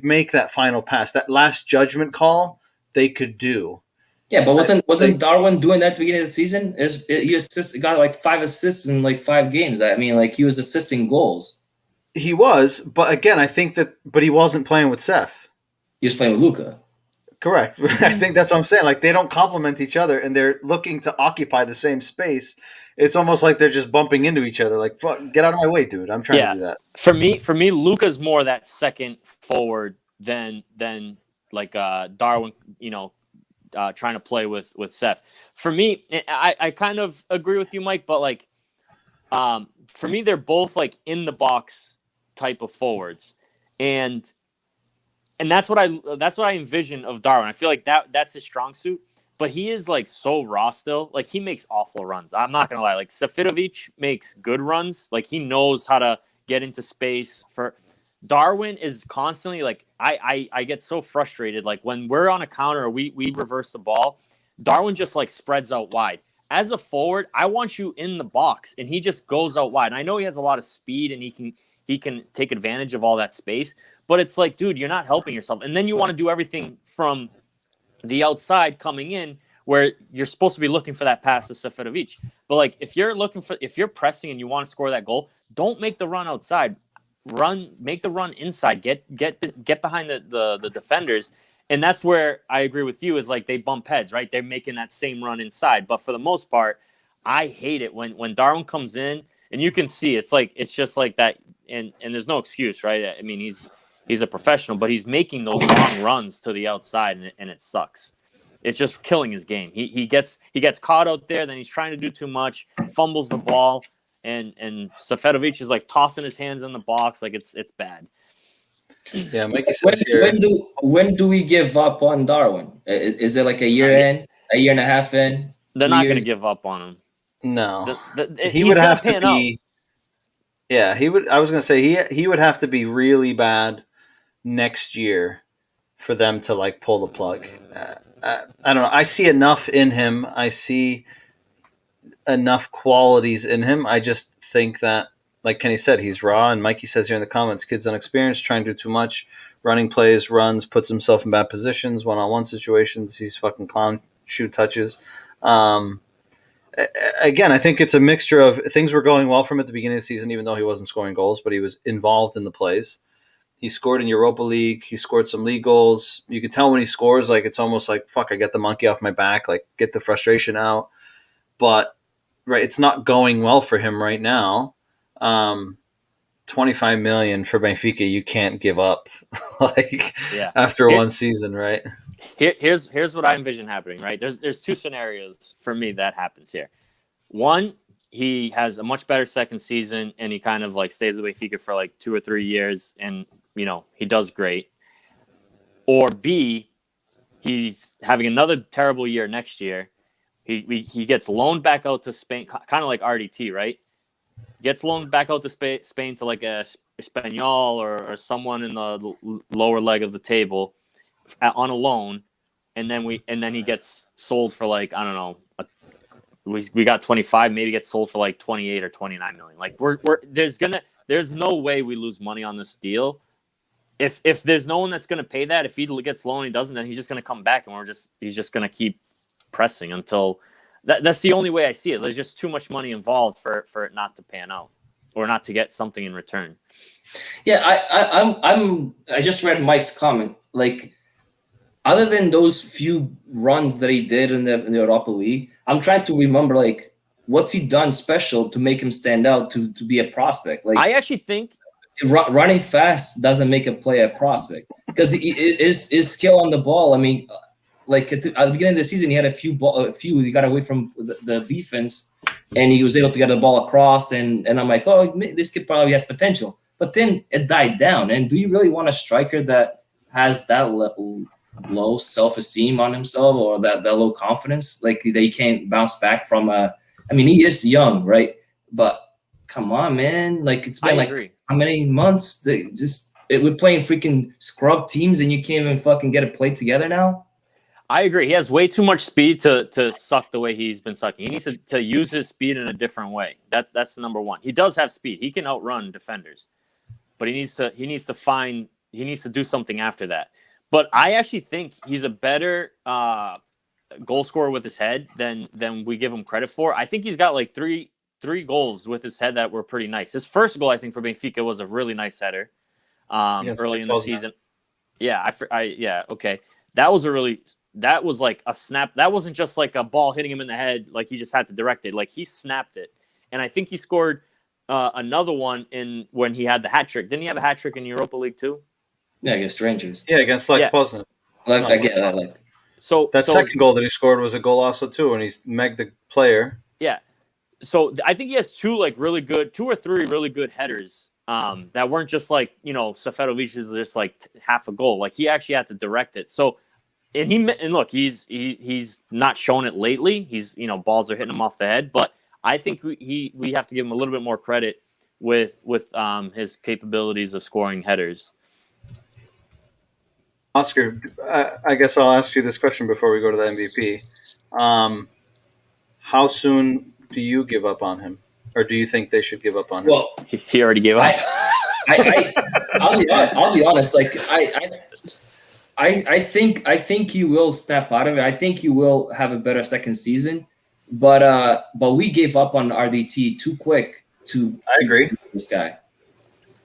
make that final pass. That last judgment call, they could do. Yeah, but wasn't Darwin doing that at the beginning of the season? He got like 5 assists in like 5 games. I mean, like he was assisting goals. He was, but again, I think but he wasn't playing with Seth. He was playing with Luka. Correct. I think that's what I'm saying. Like, they don't complement each other, and they're looking to occupy the same space. It's almost like they're just bumping into each other. Like, fuck, get out of my way, dude. I'm trying to do that. For me, Luka's more that second forward than like Darwin, trying to play with Seth. For me, I kind of agree with you, Mike, but like for me, they're both like in the box type of forwards, and that's what I envision of Darwin. I feel like that's his strong suit, but he is like so raw still. Like, he makes awful runs. I'm not gonna lie. Like, Seferovic makes good runs. Like, he knows how to get into space. For Darwin is constantly like, I get so frustrated. Like, when we're on a counter or we reverse the ball, Darwin just like spreads out wide. As a forward, I want you in the box, and he just goes out wide. And I know he has a lot of speed, and he can take advantage of all that space. But it's like, dude, you're not helping yourself. And then you want to do everything from the outside coming in, where you're supposed to be looking for that pass to Seferovic. But like, if you're pressing and you want to score that goal, don't make the run outside. Make the run inside. Get behind the defenders. And that's where I agree with you, is like, they bump heads, right? They're making that same run inside. But for the most part, I hate it when Darwin comes in, and you can see it's just like that. And there's no excuse, right? I mean, he's a professional, but he's making those long runs to the outside, and it sucks. It's just killing his game. He gets caught out there, then he's trying to do too much, fumbles the ball, and Seferovic is like tossing his hands in the box, like it's bad. Yeah, Mikey says here. When do we give up on Darwin? Is it like a year in, a year and a half in? They're not going to give up on him. No, he would have to be. Yeah, he would. I was going to say he would have to be really bad next year for them to like pull the plug. I don't know. I see enough in him. I see enough qualities in him. I just think that, like Kenny said, he's raw. And Mikey says here in the comments, kid's unexperienced, trying to do too much, running plays, runs, puts himself in bad positions, one-on-one situations. He's fucking clown shoe touches. Again, I think it's a mixture of things were going well for him at the beginning of the season, even though he wasn't scoring goals, but he was involved in the plays. He scored in Europa League. He scored some league goals. You can tell when he scores, like, it's almost like, fuck, I get the monkey off my back, like, get the frustration out. But, right, it's not going well for him right now. 25 million for Benfica, you can't give up after one season, right? Here's what I envision happening, right? There's two scenarios for me that happens here. One, he has a much better second season, and he kind of like stays with Benfica for like 2 or 3 years, and he does great. Or B, he's having another terrible year next year. He gets loaned back out to Spain, kind of like RDT, right? Gets loaned back out to Spain to like a Espanyol or someone in the lower leg of the table on a loan, and then he gets sold for like, I don't know, we got 25, maybe gets sold for like 28 or 29 million. Like there's no way we lose money on this deal. If there's no one that's gonna pay that, if he gets loaned, he doesn't, then he's just gonna come back, and he's just gonna keep pressing until that's the only way I see it. There's just too much money involved for it not to pan out or not to get something in return. Yeah, I just read Mike's comment. Like, other than those few runs that he did in the Europa League, I'm trying to remember, like, what's he done special to make him stand out to be a prospect? Like, I actually think running fast doesn't make a player a prospect, because his skill on the ball. I mean, like at the beginning of the season, he had a few. He got away from the defense, and he was able to get the ball across. And I'm like, oh, this kid probably has potential. But then it died down. And do you really want a striker that has that low self-esteem on himself, or that low confidence, like they can't bounce back from I mean, he is young, right? But come on, man. Like, it's been how many months? We're playing freaking scrub teams, and you can't even fucking get it played together now. I agree. He has way too much speed to suck the way he's been sucking. He needs to use his speed in a different way. That's the number one. He does have speed. He can outrun defenders, but he needs to do something after that. But I actually think he's a better goal scorer with his head than we give him credit for. I think he's got like three goals with his head that were pretty nice. His first goal, I think, for Benfica was a really nice header early in the season. Yeah, okay. that was like a snap. That wasn't just like a ball hitting him in the head, like he just had to direct it. Like he snapped it. And I think he scored another one when he had the hat trick. Didn't he have a hat trick in Europa League too? Yeah, against Rangers. Yeah, against Poznan. I get that. Like, so second goal that he scored was a goal also too, and he's megged the player. Yeah. So I think he has two or three really good headers that weren't just like, Seferovic is just like half a goal. Like he actually had to direct it. So, and look, he's not shown it lately. He's, balls are hitting him off the head, but I think we have to give him a little bit more credit with his capabilities of scoring headers. Oscar, I guess I'll ask you this question before we go to the MVP. How soon do you give up on him, or do you think they should give up on him? Well, he already gave up. I'll be honest. Like I think he will step out of it. I think he will have a better second season, but we gave up on RDT too quick to. I agree. This guy,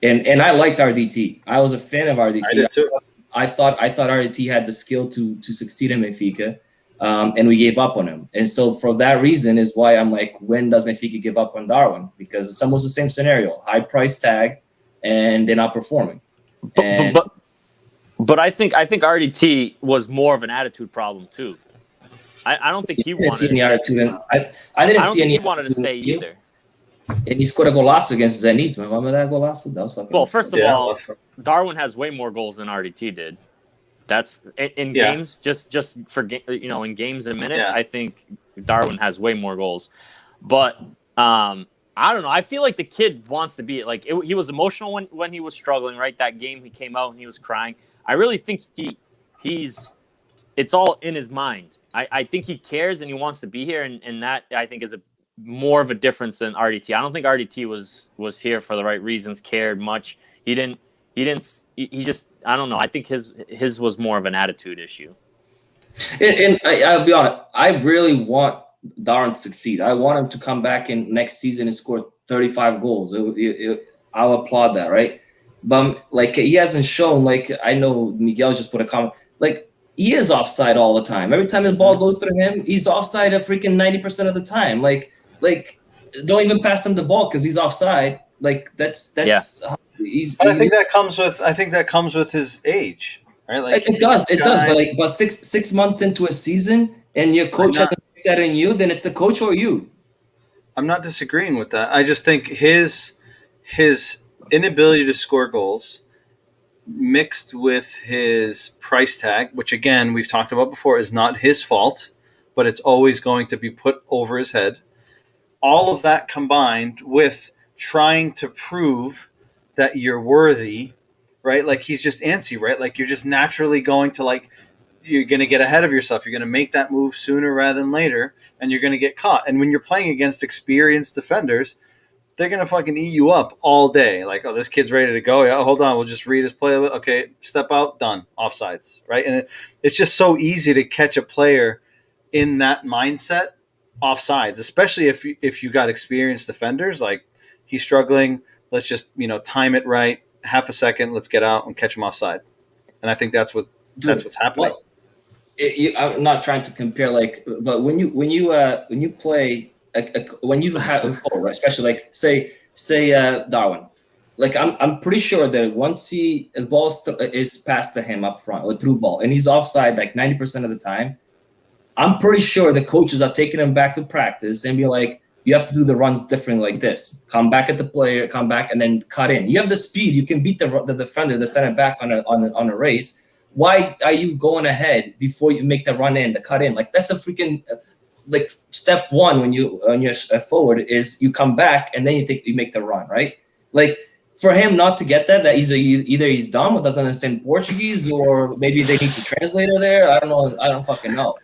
and I liked RDT. I was a fan of RDT. I did too. I thought RDT had the skill to succeed in Benfica. And we gave up on him. And so for that reason is why I'm like, when does Benfica give up on Darwin? Because it's almost the same scenario. High price tag, and they're not performing. But I think RDT was more of an attitude problem too. I don't think he wanted see any attitude. I didn't see any. He wanted to stay either. And he scored a golazo against Zenit. Remember that golazo? That was fucking. Well, first of all, Darwin has way more goals than RDT did. That's in games, just for in games and minutes. I think Darwin has way more goals, but I don't know. I feel like the kid wants to be like he was emotional when he was struggling. Right, that game he came out and he was crying. I really think it's all in his mind. I think he cares and he wants to be here, and that I think is more of a difference than RDT. I don't think RDT was here for the right reasons, cared much. He just, I don't know. I think his was more of an attitude issue. And I'll be honest, I really want Darwin to succeed. I want him to come back in next season and score 35 goals. I'll applaud that, right? But like he hasn't shown. Like I know Miguel just put a comment. Like he is offside all the time. Every time the ball goes through him, he's offside a freaking 90% of the time. Like don't even pass him the ball because he's offside. Like that's. Yeah. I think that comes with his age, right? Like it does. But 6 months into a season, and your coach hasn't fixed that in you, then it's the coach or you. I'm not disagreeing with that. I just think his inability to score goals, mixed with his price tag, which again we've talked about before, is not his fault, but it's always going to be put over his head. All of that combined with trying to prove that you're worthy, right? Like he's just antsy, right? Like you're just naturally going to you're going to get ahead of yourself. You're going to make that move sooner rather than later, and you're going to get caught. And when you're playing against experienced defenders, they're going to fucking eat you up all day. Like, oh, this kid's ready to go. Yeah, hold on. We'll just read his play. Okay, step out, done. Offsides, right? And it's just so easy to catch a player in that mindset offsides, especially if you got experienced defenders. Like he's struggling. Let's just, time it right. Half a second. Let's get out and catch him offside. And I think that's what's happening. Well, I'm not trying to compare, but when you play, when you have a goal, right, especially say Darwin, like I'm pretty sure that once the ball is passed to him up front or through ball, and he's offside like 90% of the time, I'm pretty sure the coaches are taking him back to practice and be like, you have to do the runs differently like this. Come back at the player, come back, and then cut in. You have the speed. You can beat the defender, the center back on a race. Why are you going ahead before you make the run in, the cut in? Like that's a freaking step one when you're forward is you come back and then you make the run, right? Like for him not to get that either he's dumb or doesn't understand Portuguese, or maybe they need to translator there. I don't know. I don't fucking know.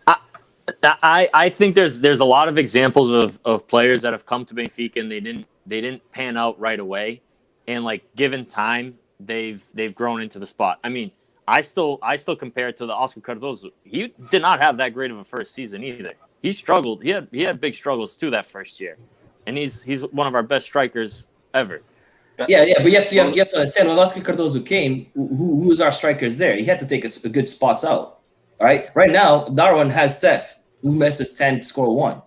I think there's a lot of examples of players that have come to Benfica and they didn't pan out right away, and given time they've grown into the spot. I mean, I still compare it to the Oscar Cardozo. He did not have that great of a first season either. He struggled. He had big struggles too that first year, and he's one of our best strikers ever. Yeah, but you have to understand when Oscar Cardozo came, who was our strikers there? He had to take a good spots out. All right. Right now, Darwin has Seth, who misses 10 to score 1.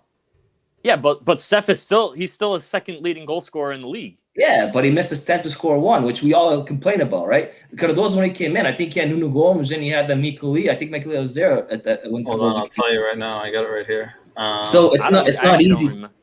Yeah, but Seth is still a second leading goal scorer in the league. Yeah, but he misses 10 to score 1, which we all complain about, right? Cardoso, when he came in, I think he had Nuno Gomes, and he had the Mikuli. I think Mikuli was there when Hold Cardoso on, I'll tell you right now. I got it right here. So it's not actually easy. don't remember.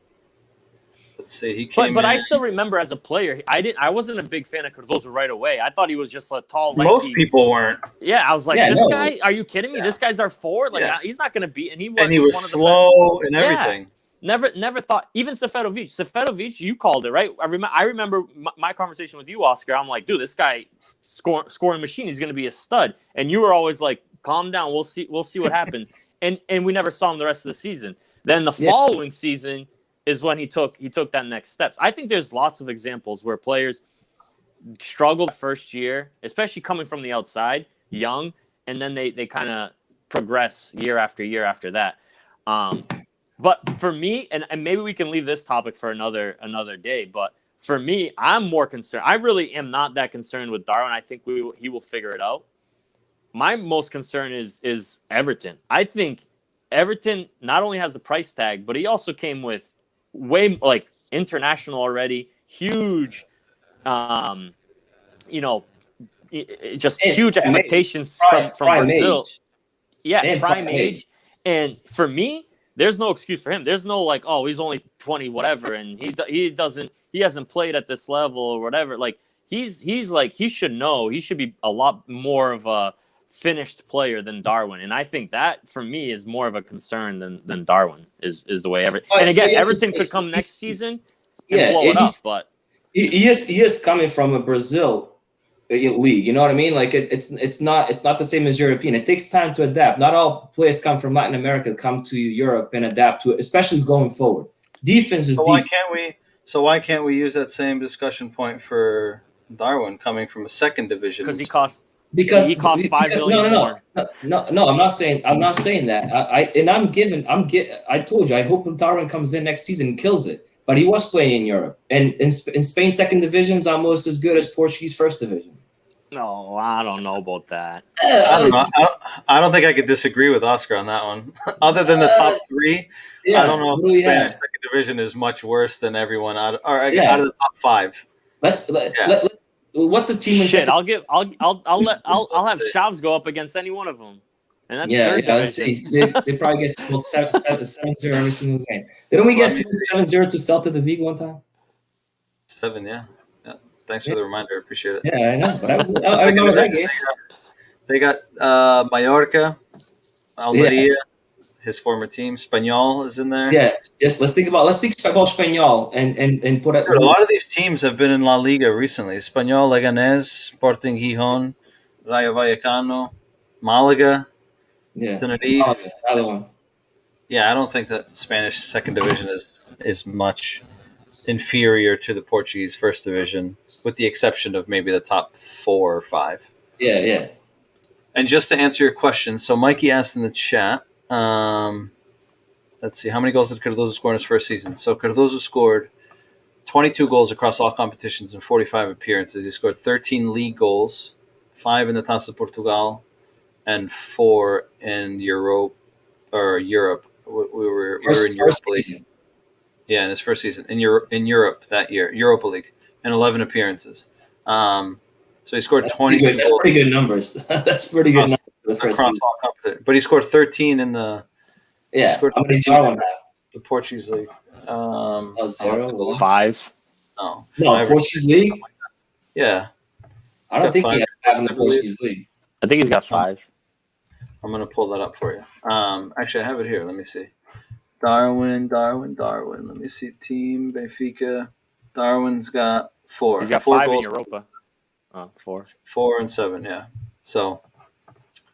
Let's see. He came But in. I still remember as a player, I wasn't a big fan of Cardoso right away. I thought he was just a tall, lanky. Most people weren't. Yeah, I was like, Yeah, this no. guy, are you kidding me? Yeah. This guy's our forward. Like, Yeah. he's not going to beat. And he was And he one was of the slow and Yeah. everything. Never thought. Even Seferovic. Seferovic, you called it, right? I remember my conversation with you, Oscar. I'm like, dude, this guy scoring machine. He's going to be a stud. And you were always like, calm down. We'll see what happens. And we never saw him the rest of the season. Then the following season is when he took that next step. I think there's lots of examples where players struggled first year, especially coming from the outside, young, and then they kind of progress year after year after that. But for me, and maybe we can leave this topic for another day, but for me, I'm more concerned. I really am not that concerned with Darwin. I think he will figure it out. My most concern is Everton. I think Everton not only has the price tag, but he also came with way like international already, huge, just huge expectations from Brazil. Age. Yeah, And prime prime age. And for me, there's no excuse for him. There's no like, oh, he's only 20, whatever, and he hasn't played at this level or whatever. Like he's like he should know. He should be a lot more of a finished player than Darwin, and I think that for me is more of a concern than Darwin is the way Everton. And again, Everton could come next season and blow it up, but he is coming from a Brazil league. You know what I mean? Like it's not the same as European. It takes time to adapt. Not all players come from Latin America come to Europe and adapt to it, especially going forward. Defense is So why can't we use that same discussion point for Darwin coming from a second division? because he costs $5 million more. No, I'm not saying that. I told you I hope Darwin comes in next season and kills it. But he was playing in Europe, and in Spain, second division is almost as good as Portuguese first division. No, I don't know about that. I don't know. I don't think I could disagree with Oscar on that one. Other than the top three, I don't know if the Spanish second division is much worse than everyone out of the top five. What's the team? Shit, I'll have Shavs go up against any one of them, and that's third division. They probably get 7-0 every single game. Didn't we get 7-0 to Celta de Vigo one time? 7, yeah. Thanks for the reminder. Appreciate it. Yeah, I know. But I remember that game. They got Mallorca, Almeria, his former team. Espanyol is in there. Yeah, let's think about Espanyol and put it. A lot of these teams have been in La Liga recently. Espanyol, Leganés, Sporting Gijón, Rayo Vallecano, Malaga, Tenerife. Another one. Yeah, I don't think that Spanish second division is much inferior to the Portuguese first division, with the exception of maybe the top 4 or 5. Yeah. And just to answer your question, so Mikey asked in the chat, let's see, how many goals did Cardoso score in his first season? So Cardoso scored 22 goals across all competitions in 45 appearances. He scored 13 league goals, 5 in the Taça Portugal, and 4 in Europe. We were in Europa League. Yeah, in his first season in Europe that year, Europa League, and 11 appearances. So he scored 22 goals. That's pretty good numbers. That's pretty good numbers for the first across season. all competitions. But he scored 13 in the. Yeah, scored how many Darwin have? The Portuguese league. 0. 5. No, Portuguese league. Yeah, I don't think he has 5 in the Portuguese league. I think he's got 5. I'm gonna pull that up for you. Actually, I have it here. Let me see. Darwin. Let me see. Team Benfica. Darwin's got 4. He's got 4 5 in goals. Europa. 4. 4 and 7. Yeah. So,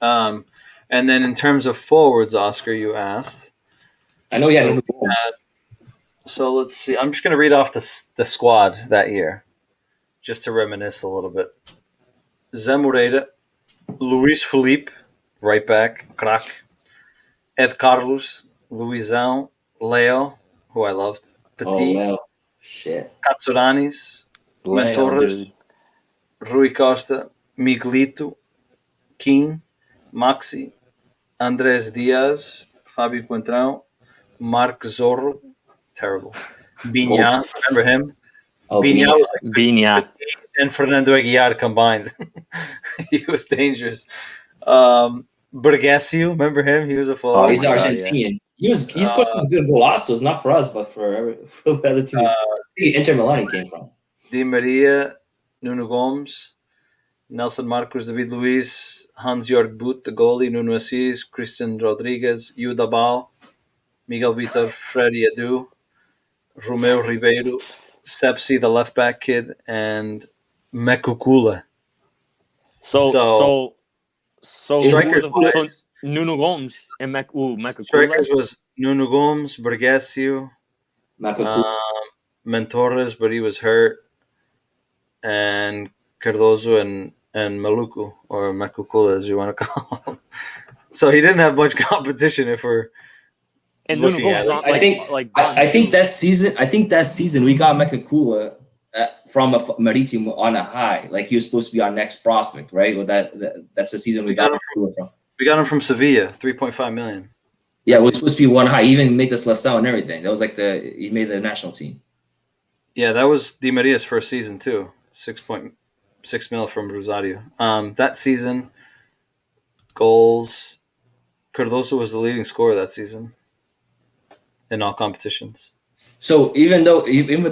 and then in terms of forwards, Oscar, you asked. I know he had. So let's see. I'm just gonna read off the squad that year, just to reminisce a little bit. Zé Moreira, Luís Felipe, right back, crack. Ed Carlos, Luizão, Leo, who I loved, Petit, Leo. Shit. Katsuranis, Torres, Rui Costa, Miguelito, King, Maxi, Andres Diaz, Fabio Quintrão, Mark Zorro, terrible. Binya, remember him? Oh, Binya Bina. was like Bina. and Fernando Aguiar combined. He was dangerous. Bergasio, remember him? He was a Oh, forward. he's my God, Argentinian. He scored some good golazos, not for us, but for the other teams. Inter Milan he came from. Di Maria, Nuno Gomes, Nelson Marcos, David Luiz, Hans-Jörg Butt, the goalie, Nuno Assis, Christian Rodriguez, Udabal, Miguel Vitor, Freddy Adu, Romeo Ribeiro, Sepsi, the left back kid, and Mekukula. So Strikers wise, Nuno Gomes and Mecca strikers was Nuno Gomes, Bergasio, Makaku. Mentores, but he was hurt, and Cardozo and Maluku, or Mekukula, as you want to call him. So he didn't have much competition if we're and Nuno looking Gomes at is it. on, I think that season we got Mekakula from a Maritimo on a high. Like he was supposed to be our next prospect, right? Well, that's the season we got Mekakula from. We got him from Sevilla, 3.5 million. Yeah, it was supposed to be one high. He even made the Seleção and everything. That was like he made the national team. Yeah, that was Di Maria's first season too. 6.6 mil from Rosario. That season, goals. Cardoso was the leading scorer that season in all competitions. So even though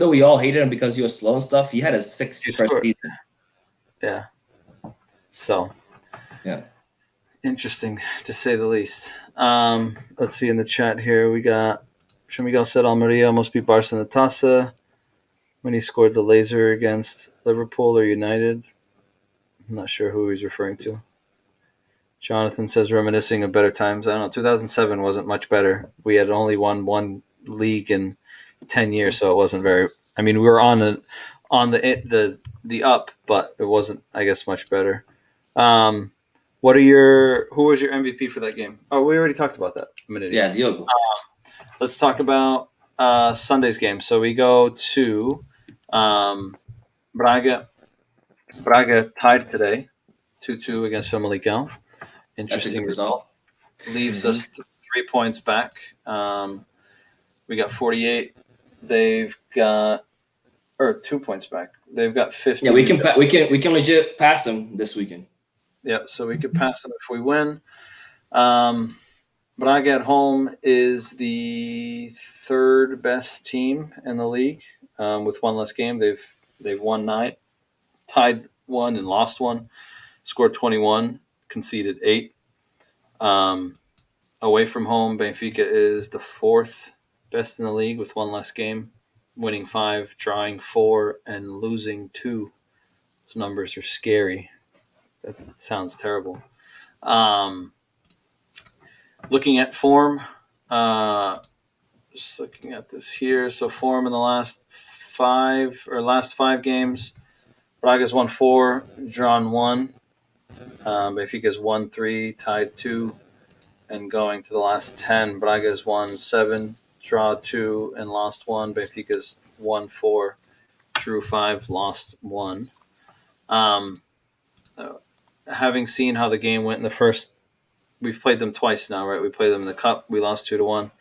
we all hated him because he was slow and stuff, he had a 6 first season. Yeah. So. Yeah. Interesting, to say the least. Let's see in the chat here. We got Miguel said Almeria almost beat Barca in the Taça when he scored the laser against Liverpool or United. I'm not sure who he's referring to. Jonathan says reminiscing of better times. I don't know. 2007 wasn't much better. We had only won one league in 10 years, so it wasn't very. I mean, we were on the up, but it wasn't, I guess, much better. Who was your MVP for that game? Oh, we already talked about that a minute ago. Yeah, Diogo. Let's talk about Sunday's game. So we go to Braga. Braga tied today, 2-2 against Famalicão. Interesting result. Leaves us 3 points back. We got 48. They've got 2 points back. They've got 50. Yeah, we can legit pass them this weekend. Yeah, so we could pass them if we win. Braga at home is the third best team in the league with one less game. They've won 9, tied 1 and lost 1, scored 21, conceded 8. Away from home, Benfica is the fourth best in the league with one less game, winning 5, drawing 4, and losing 2. Those numbers are scary. That sounds terrible. Looking at form, just looking at this here. So form in the last 5 games, Braga's won 4, drawn 1. Benfica's won 3, tied 2, and going to the last 10, Braga's won 7, draw 2, and lost 1. Benfica's won 4, drew 5, lost 1. Having seen how the game went in the first, we've played them twice now, right? We played them in the cup, we lost 2-1,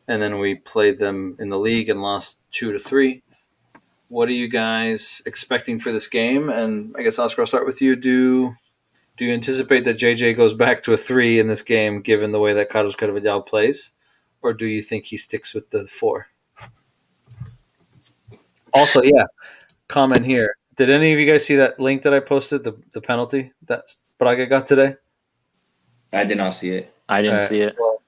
and then we played them in the league and lost 2-3. What are you guys expecting for this game? And I guess Oscar, I'll start with you. Do you anticipate that JJ goes back to a 3 in this game, given the way that Carlos Carvalhal plays, or do you think he sticks with the 4? Also, yeah, comment here. Did any of you guys see that link that I posted, the penalty that Braga got today? I did not see it. I didn't see it. Well,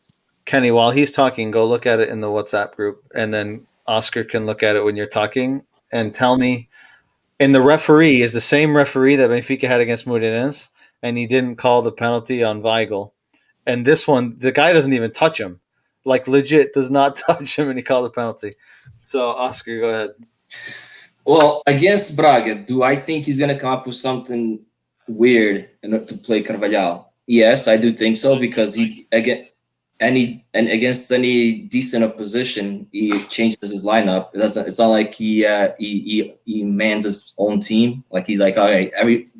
Kenny, while he's talking, go look at it in the WhatsApp group, and then Oscar can look at it when you're talking and tell me. And the referee is the same referee that Benfica had against Moreirense, and he didn't call the penalty on Weigl. And this one, the guy doesn't even touch him. Like, legit does not touch him, and he called the penalty. So, Oscar, go ahead. Well, against Braga, do I think he's going to come up with something weird in order to play Carvalhal? Yes, I do think so, because against any decent opposition, he changes his lineup. It's not like he mans his own team. Like he's like, all right,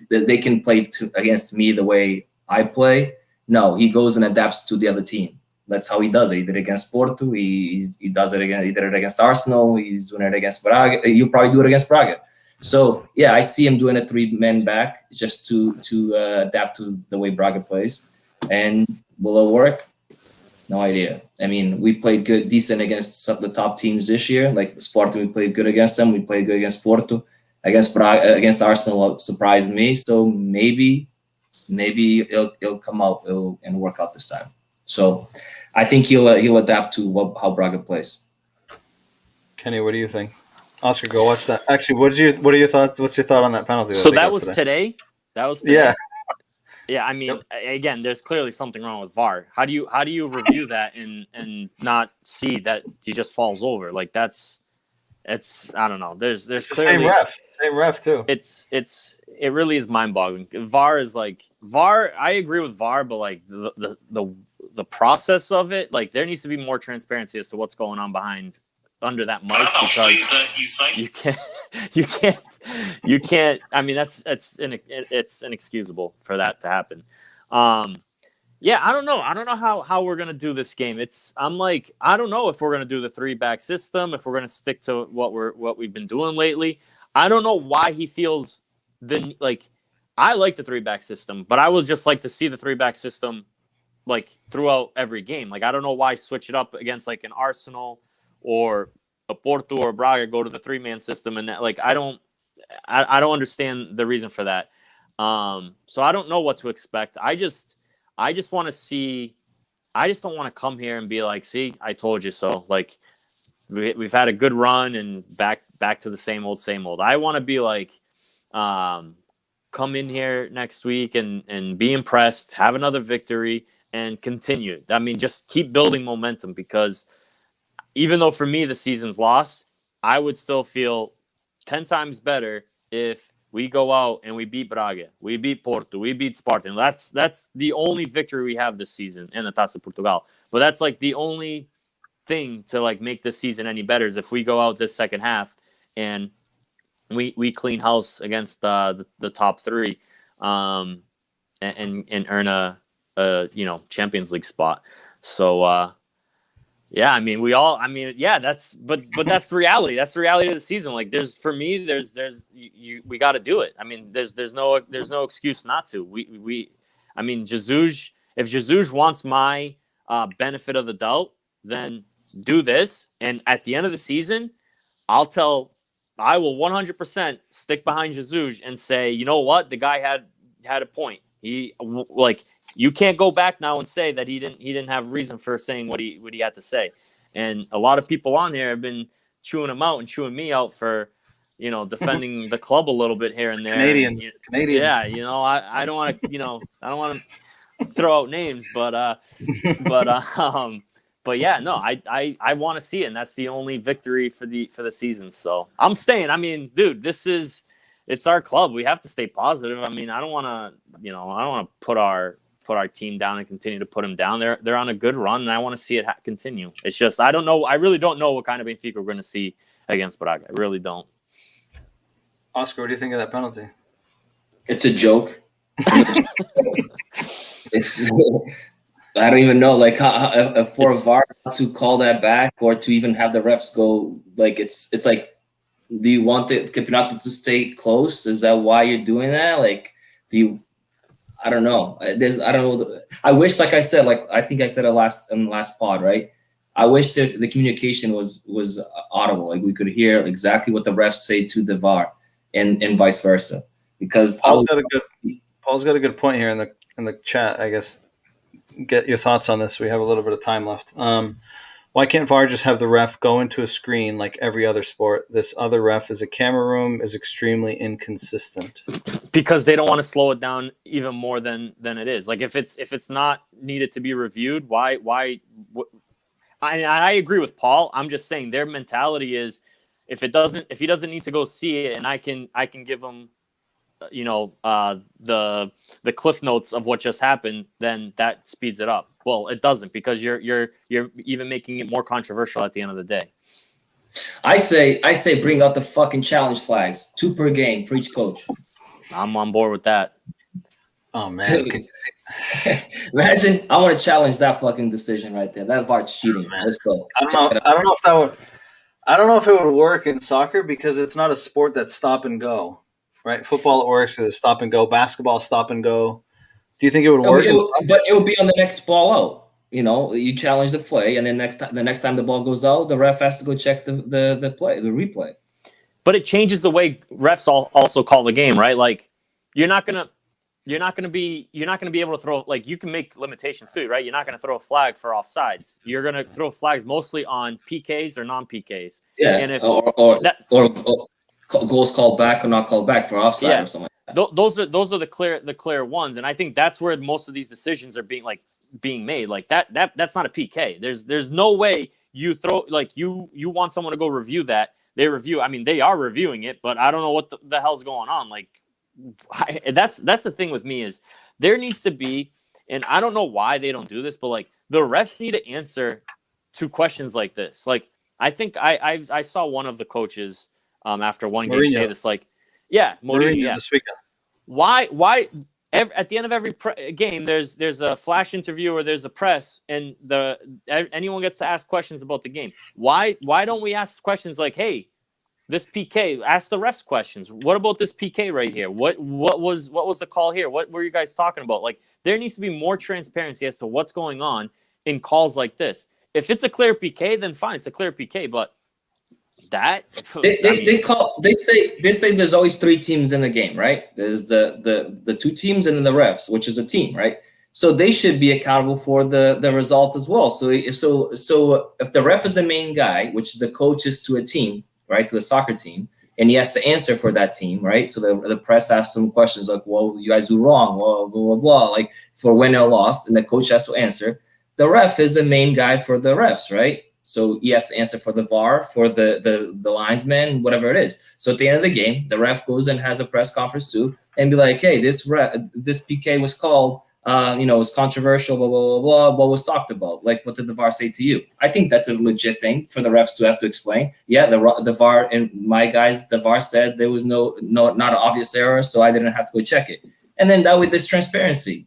they can play against me the way I play, No, he goes and adapts to the other team. That's how he does it. He did it against Porto. He does it again. He did it against Arsenal. He's doing it against Braga. He'll probably do it against Braga. So yeah, I see him doing a 3-man back just to adapt to the way Braga plays. And will it work? No idea. I mean, we played decent against some of the top teams this year. Like Sporting, we played good against them. We played good against Porto. Against Braga, against Arsenal, surprised me. So maybe it'll come out and work out this time. So I think he'll adapt to how Braga plays. Kenny, what do you think? Oscar, go watch that. Actually, what are your thoughts? What's your thought on that penalty? So that was today. That was today? Yeah. Yeah, I mean, again, there's clearly something wrong with VAR. How do you review that and not see that he just falls over? Like it's I don't know. There's it's the clearly, same ref too. It really is mind-boggling. VAR is like VAR. I agree with VAR, but like the process of it, like there needs to be more transparency as to what's going on under that mic, because you can't. I mean, it's inexcusable for that to happen. Yeah, I don't know. I don't know how we're gonna do this game. I don't know if we're gonna do the 3-back system, if we're gonna stick to what we've been doing lately. I don't know why he feels I like the 3-back system, but I would just like to see the 3-back system like throughout every game. Like I don't know why switch it up against like an Arsenal or a Porto or Braga, go to the 3-man system, and that like I don't understand the reason for that. So I don't know what to expect. I just want to see. I just don't want to come here and be like, see, I told you so. Like we've had a good run and back to the same old. I want to be like, come in here next week and be impressed, have another victory, and continue. I mean, just keep building momentum, because even though for me the season's lost, I would still feel 10 times better if we go out and we beat Braga, we beat Porto, we beat Spartan. That's the only victory we have this season in the Taça Portugal. But that's like the only thing to like make this season any better is if we go out this second half and we clean house against the top 3 and earn a Champions League spot. So yeah, I mean, that's the reality. That's the reality of the season. Like we got to do it. I mean, there's no excuse not to. I mean, Jesus, if Jesus wants my benefit of the doubt, then do this. And at the end of the season, I will 100% stick behind Jesus and say, you know what? The guy had a point. You can't go back now and say that he didn't have reason for saying what he had to say. And a lot of people on here have been chewing him out and chewing me out for, defending the club a little bit here and there. Canadians. Yeah, I don't want to throw out names, but yeah, no, I want to see it, and that's the only victory for the season. So I'm staying. I mean, dude, it's our club. We have to stay positive. I mean, I don't want to put our team down and continue to put them down. They're on a good run, and I want to see it continue. It's just I don't know. I really don't know what kind of Benfica we're going to see against Braga. I really don't. Oscar, what do you think of that penalty? It's a joke. It's I don't even know, like for VAR to call that back or to even have the refs go, like it's like, do you want the Campeonato to stay close? Is that why you're doing that? Like, I don't know. I don't know. I wish, like I said, like I think I said it in the last pod, right? I wish the communication was audible, like we could hear exactly what the refs say to the VAR and vice versa. Because Paul's got a good point here in the chat, I guess. Get your thoughts on this. We have a little bit of time left. Why can't VAR just have the ref go into a screen like every other sport? This other ref is a camera room is extremely inconsistent. Because they don't want to slow it down even more than it is. Like if it's not needed to be reviewed, why? I agree with Paul. I'm just saying their mentality is if he doesn't need to go see it, and I can give him the cliff notes of what just happened, then that speeds it up. Well, it doesn't, because you're even making it more controversial at the end of the day. I say bring out the fucking challenge flags, 2 per game for each coach. I'm on board with that. Oh man, Imagine, I want to challenge that fucking decision right there. That VAR's cheating. man. Let's go. I don't know if that would. I don't know if it would work in soccer because it's not a sport that's stop and go, right? Football it works as stop and go. Basketball stop and go. Do you think it would work? But it will be on the next ball out. You know, you challenge the play, and then the next time the ball goes out, the ref has to go check the play, the replay. But it changes the way refs also call the game, right? Like you're not gonna be able to throw, like, you can make limitations too, right? You're not gonna throw a flag for offsides. You're gonna throw flags mostly on PKs or non-PKs. Yeah, and if or goals called back or not called back for offside or something like that. Those are the clear ones, and I think that's where most of these decisions are being made. Like that's not a PK. There's no way you throw, like, you want someone to go review that. They review. I mean, they are reviewing it, but I don't know what the hell's going on. Like, that's the thing with me is there needs to be, and I don't know why they don't do this, but like the refs need to answer to questions like this. Like, I think I saw one of the coaches after one game say this, like, yeah, Mourinho this weekend. Why at the end of every game there's a flash interview or there's a press and anyone gets to ask questions about the game. Why don't we ask questions like, hey, this PK, ask the refs questions. What about this PK right here? What was the call here? What were you guys talking about? Like, there needs to be more transparency as to what's going on in calls like this. If it's a clear PK, then fine, it's a clear PK, but they say there's always three teams in the game, right? There's the two teams and then the refs, which is a team, right? So they should be accountable for the result as well. So if the ref is the main guy, which the coach is to a team, right, to the soccer team, and he has to answer for that team, right? So the press asks some questions like, well, you guys do wrong, blah, blah, blah, blah, like for win or lost, and the coach has to answer. The ref is the main guy for the refs, right? So he has to answer for the VAR, for the linesman, whatever it is. So at the end of the game, the ref goes and has a press conference too and be like, hey, this PK was called, it was controversial, blah, blah, blah, blah. What was talked about? Like, what did the VAR say to you? I think that's a legit thing for the refs to have to explain. Yeah, the VAR, and my guys, the VAR said there was not an obvious error, so I didn't have to go check it. And then that way there's transparency.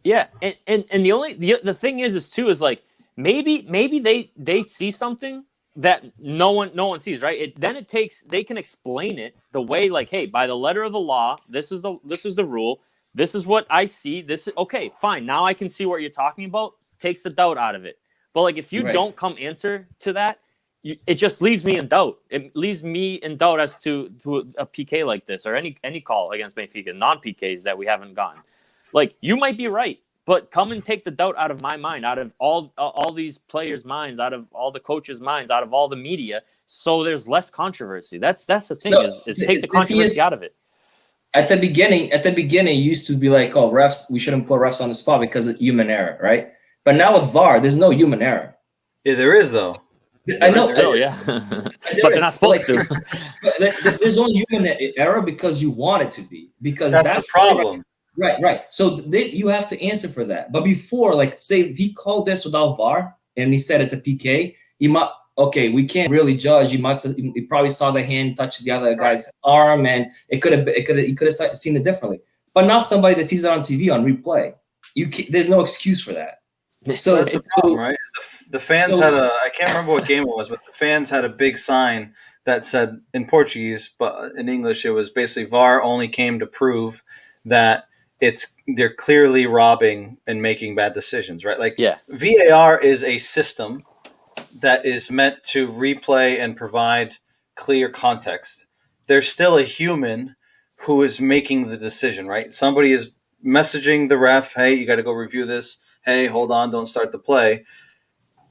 Yeah, and the thing is like, maybe they see something that no one sees, right? They can explain it the way, like, hey, by the letter of the law, this is the rule. This is what I see. This is okay, fine. Now I can see what you're talking about. Takes the doubt out of it. But like, if you don't come answer to that, it just leaves me in doubt. It leaves me in doubt as to a PK like this or any call against Benfica, non-PKs that we haven't gotten. Like, you might be right, but come and take the doubt out of my mind, out of all these players' minds, out of all the coaches' minds, out of all the media, so there's less controversy. That's the thing, is take the controversy out of it. At the beginning, it used to be like, oh, refs, we shouldn't put refs on the spot because of human error, right? But now with VAR, there's no human error. Yeah, there is, though. I know. Still, yeah. But they're not supposed to. There's only human error because you want it to be. Because that's the problem. Right. So you have to answer for that. But before, like, say if he called this without VAR and he said it's a PK, we can't really judge. He probably saw the hand touch the other guy's arm, and he could have seen it differently. But not somebody that sees it on TV on replay. There's no excuse for that. So that's the problem, right? The fans I can't remember what game it was, but the fans had a big sign that said in Portuguese, but in English it was basically VAR only came to prove that they're clearly robbing and making bad decisions, right? Like, yeah. VAR is a system that is meant to replay and provide clear context. There's still a human who is making the decision, right? Somebody is messaging the ref, hey, you got to go review this. Hey, hold on, don't start the play,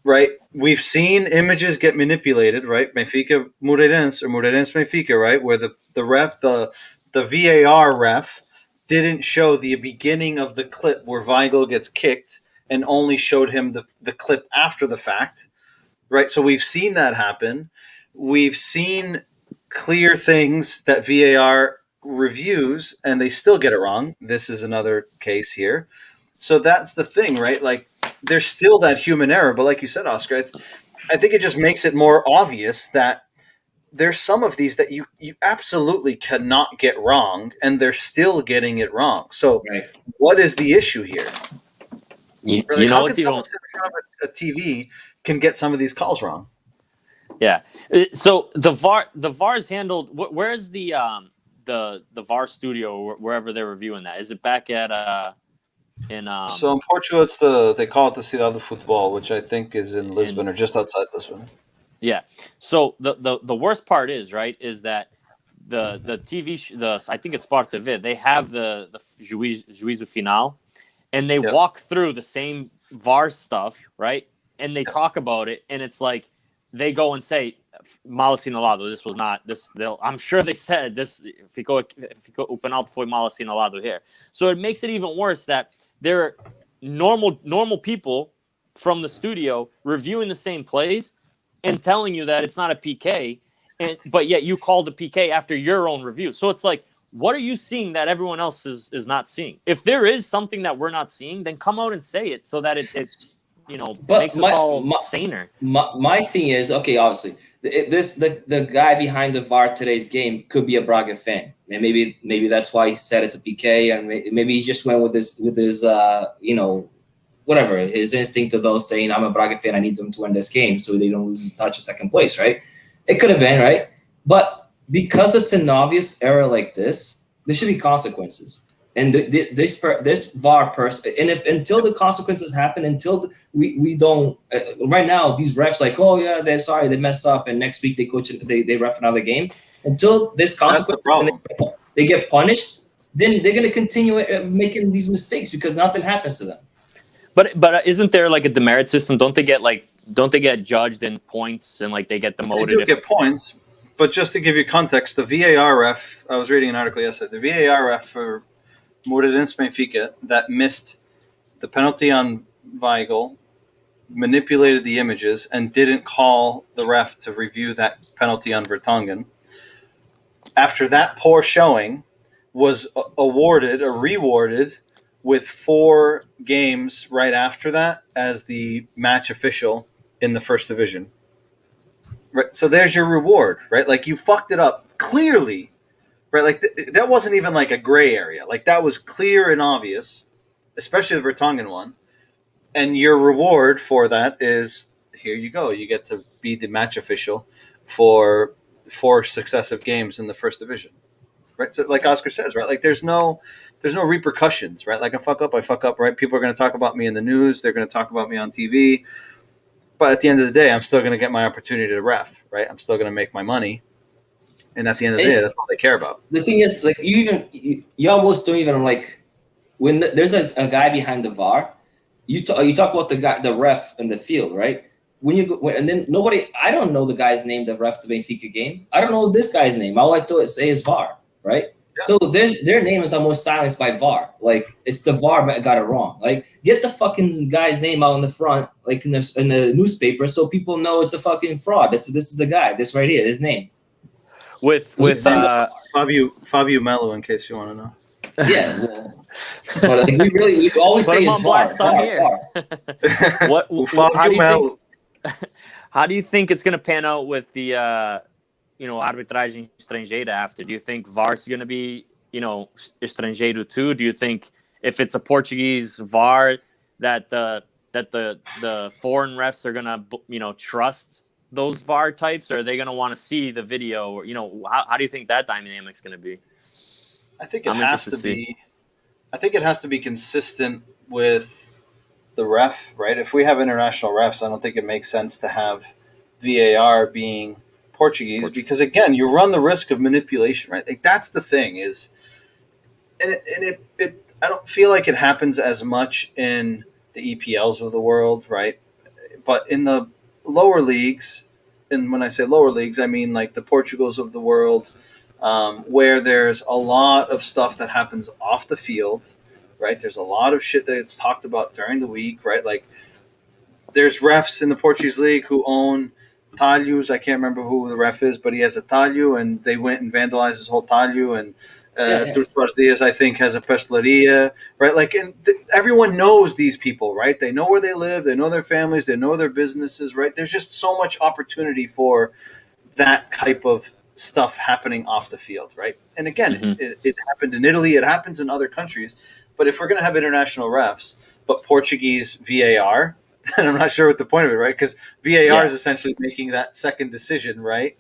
right? We've seen images get manipulated, right? Benfica Moreirense or Moreirense Benfica, right? Where the ref, the VAR ref didn't show the beginning of the clip where Weigl gets kicked and only showed him the clip after the fact. Right, so we've seen that happen. We've seen clear things that VAR reviews, and they still get it wrong. This is another case here. So that's the thing, right? Like, there's still that human error. But like you said, Oscar, I think it just makes it more obvious that there's some of these that you absolutely cannot get wrong, and they're still getting it wrong. So Right. what is the issue here? You, Or, you know how what's can even someone sit in front of a TV can get some of these calls wrong? yeah. So the VAR is handled. Where's the VAR studio or wherever they're reviewing that? Is it back at in So in Portugal, they call it the Cidade de Futebol, which I think is in Lisbon or just outside Lisbon. Yeah. So the worst part is is that the TV I think it's Sport TV, they have the juízo final, and they Yep. walk through the same VAR stuff, right? And they talk about it, and it's like they go and say mal assinalado. This was not this. I'm sure they said this. Ficou o penalti foi mal assinalado here. So it makes it even worse that there are normal people from the studio reviewing the same plays and telling you that it's not a PK, but yet you called a PK after your own review. So it's like, what are you seeing that everyone else is not seeing? If there is something that we're not seeing, then come out and say it so that it makes us all saner. My thing is, okay, obviously, the guy behind the VAR today's game could be a Braga fan, and maybe that's why he said it's a PK, and maybe he just went with his whatever, his instinct of those saying, I'm a Braga fan, I need them to win this game so they don't lose touch of second place, right? It could have been, right? But because it's an obvious error like this, there should be consequences. And this VAR person, and if until the consequences happen, until we don't, right now, these refs like, oh yeah, they're sorry, they messed up, and next week they ref another game. Until this consequence, they get punished, then they're going to continue making these mistakes because nothing happens to them. But isn't there like a demerit system? Don't they get judged in points and like they get demoted? They do get points, but just to give you context, the VAR ref, I was reading an article yesterday, the VAR ref for Moreirense Benfica that missed the penalty on Weigl, manipulated the images, and didn't call the ref to review that penalty on Vertonghen. After that poor showing, was rewarded with 4 games right after that as the match official in the first division. Right, so there's your reward, right? Like, you fucked it up clearly, right? Like that wasn't even like a gray area. Like, that was clear and obvious, especially the Vertonghen one. And your reward for that is, here you go. You get to be the match official for 4 successive games in the first division, right? So, like Oscar says, right? Like, there's no repercussions, right? Like, I fuck up, right? People are going to talk about me in the news. They're going to talk about me on TV. But at the end of the day, I'm still going to get my opportunity to ref, right? I'm still going to make my money. And at the end of the day, that's all they care about. The thing is, like, you almost don't even, like, when there's a guy behind the VAR, you talk about the ref in the field, right? When you go, and then I don't know the guy's name that ref the Benfica game. I don't know this guy's name. All I do say is VAR, right? Yeah. So their name is almost silenced by VAR. Like, it's the VAR that got it wrong. Like, get the fucking guy's name out in the front, like in the newspaper, so people know it's a fucking fraud. This is the guy. This right here, his name. With Fabio Melo, in case you want to know. Yeah, well, but like, we always say it's VAR. How do you think it's going to pan out with the arbitragem estrangeira after? Do you think VAR's going to be estrangeiro too? Do you think if it's a Portuguese VAR that the foreign refs are going to trust those VAR types, or are they going to want to see the video? Or how do you think that dynamic's going to be? I think it has to be. I think it has to be consistent with the ref, right? If we have international refs, I don't think it makes sense to have VAR being Portuguese because, again, you run the risk of manipulation, right? Like, that's the thing is, and it I don't feel like it happens as much in the EPLs of the world, right? But in the lower leagues, and when I say lower leagues, I mean like the Portugals of the world, where there's a lot of stuff that happens off the field, right? There's a lot of shit that's talked about during the week, right? Like, there's refs in the Portuguese league who own talhos. I can't remember who the ref is, but he has a talho, and they went and vandalized his whole talho. And Artur Diaz, I think, has a pastelaria, right? Like, and everyone knows these people, right? They know where they live, they know their families, they know their businesses, right? There's just so much opportunity for that type of stuff happening off the field, right? And again, it happened in Italy. It happens in other countries. But if we're going to have international refs, but Portuguese VAR, then I'm not sure what the point of it, right? Because VAR is essentially making that second decision, right?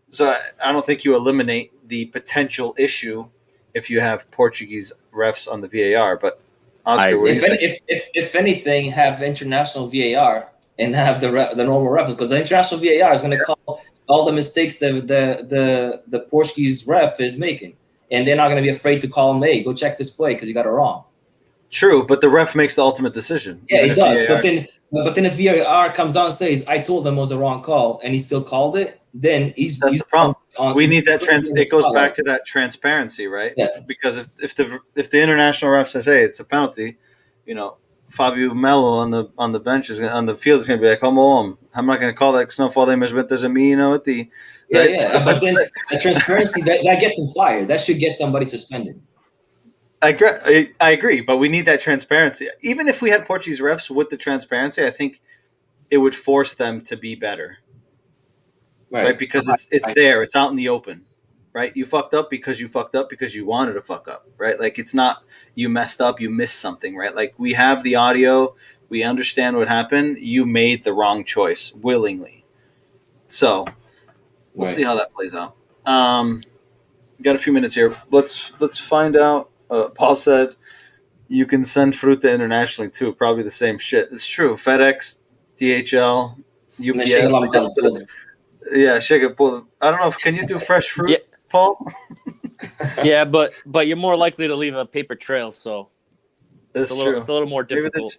So I don't think you eliminate the potential issue if you have Portuguese refs on the VAR. But Oscar, what do you think? If anything, have international VAR and have the normal refs, because the international VAR is going to call all the mistakes that the Portuguese ref is making, and they're not going to be afraid to call him, hey, go check this play because you got it wrong. True, but the ref makes the ultimate decision. Yeah, he does. But then if VAR comes out and says, I told them it was a wrong call, and he still called it, then he's the problem. We need that. It goes back to that transparency, right? Yeah. Because if the international ref says, "Hey, it's a penalty," Fabio Melo on the bench on the field is going to be like, "Come on, I'm not going to call that because no falta mas betas a mim, at the." Right? Yeah. But then the transparency that gets him fired. That should get somebody suspended. I agree, but we need that transparency. Even if we had Portuguese refs with the transparency, I think it would force them to be better, right? Because it's there, it's out in the open, right? You fucked up because you wanted to fuck up, right? Like it's not you messed up, you missed something, right? Like we have the audio, we understand what happened. You made the wrong choice willingly, so we'll see how that plays out. Got a few minutes here. Let's find out. Paul said you can send fruta internationally too. Probably the same shit. It's true. FedEx, DHL, UPS. Yeah, shake it. Pull. I don't know. Can you do fresh fruit, Paul? Yeah, but you're more likely to leave a paper trail, so it's a little more difficult.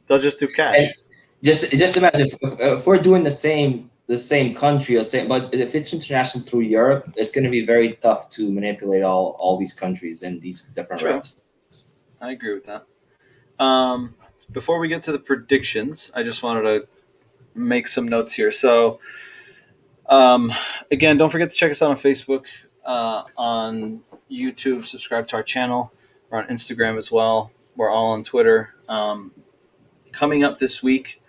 They'll just do cash. And just imagine if we're doing the same country or same, but if it's international through Europe, it's going to be very tough to manipulate all these countries and these different refs. I agree with that. Before we get to the predictions, I just wanted to make some notes here. So, again, don't forget to check us out on Facebook, on YouTube. Subscribe to our channel. We're on Instagram as well. We're all on Twitter. Coming up this week,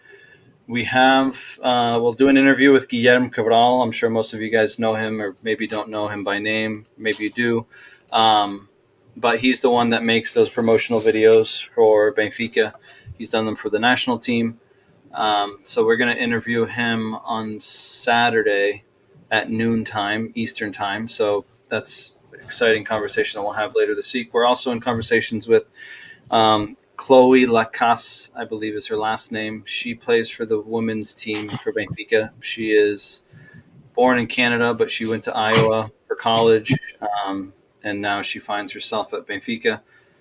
we have we'll do an interview with Guillermo Cabral. I'm sure most of you guys know him or maybe don't know him by name. Maybe you do. But he's the one that makes those promotional videos for Benfica. He's done them for the national team. So we're going to interview him on Saturday at noontime, Eastern time. So that's an exciting conversation that we'll have later this week. We're also in conversations with Chloe Lacasse, I believe is her last name. She plays for the women's team for Benfica. She is born in Canada, but she went to Iowa for college, and now she finds herself at Benfica.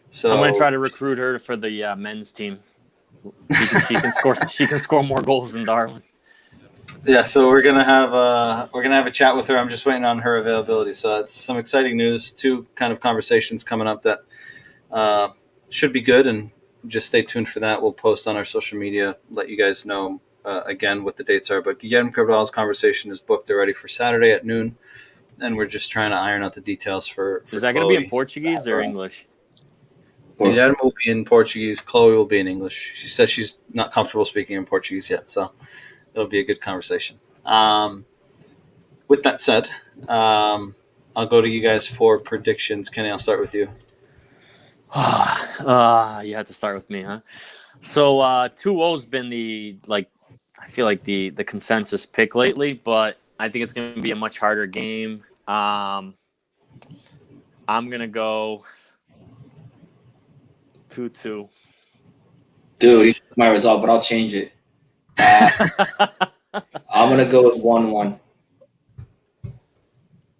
So I'm going to try to recruit her for the men's team. She can score. She can score more goals than Darwin. Yeah, so we're gonna have a chat with her. I'm just waiting on her availability. So it's some exciting news. Two kind of conversations coming up that should be good, and just stay tuned for that. We'll post on our social media, let you guys know again what the dates are. But Guillermo Cabral's conversation is booked already for Saturday at noon, and we're just trying to iron out the details for Is that going to be in Portuguese or English? Guillermo will be in Portuguese. Chloe will be in English. She says she's not comfortable speaking in Portuguese yet, so it'll be a good conversation. With that said, I'll go to you guys for predictions. Kenny, I'll start with you. You had to start with me, huh? So 2-0's been I feel like the consensus pick lately, but I think it's going to be a much harder game. I'm going to go 2-2. Dude, you took my result, but I'll change it. I'm going to go with 1-1.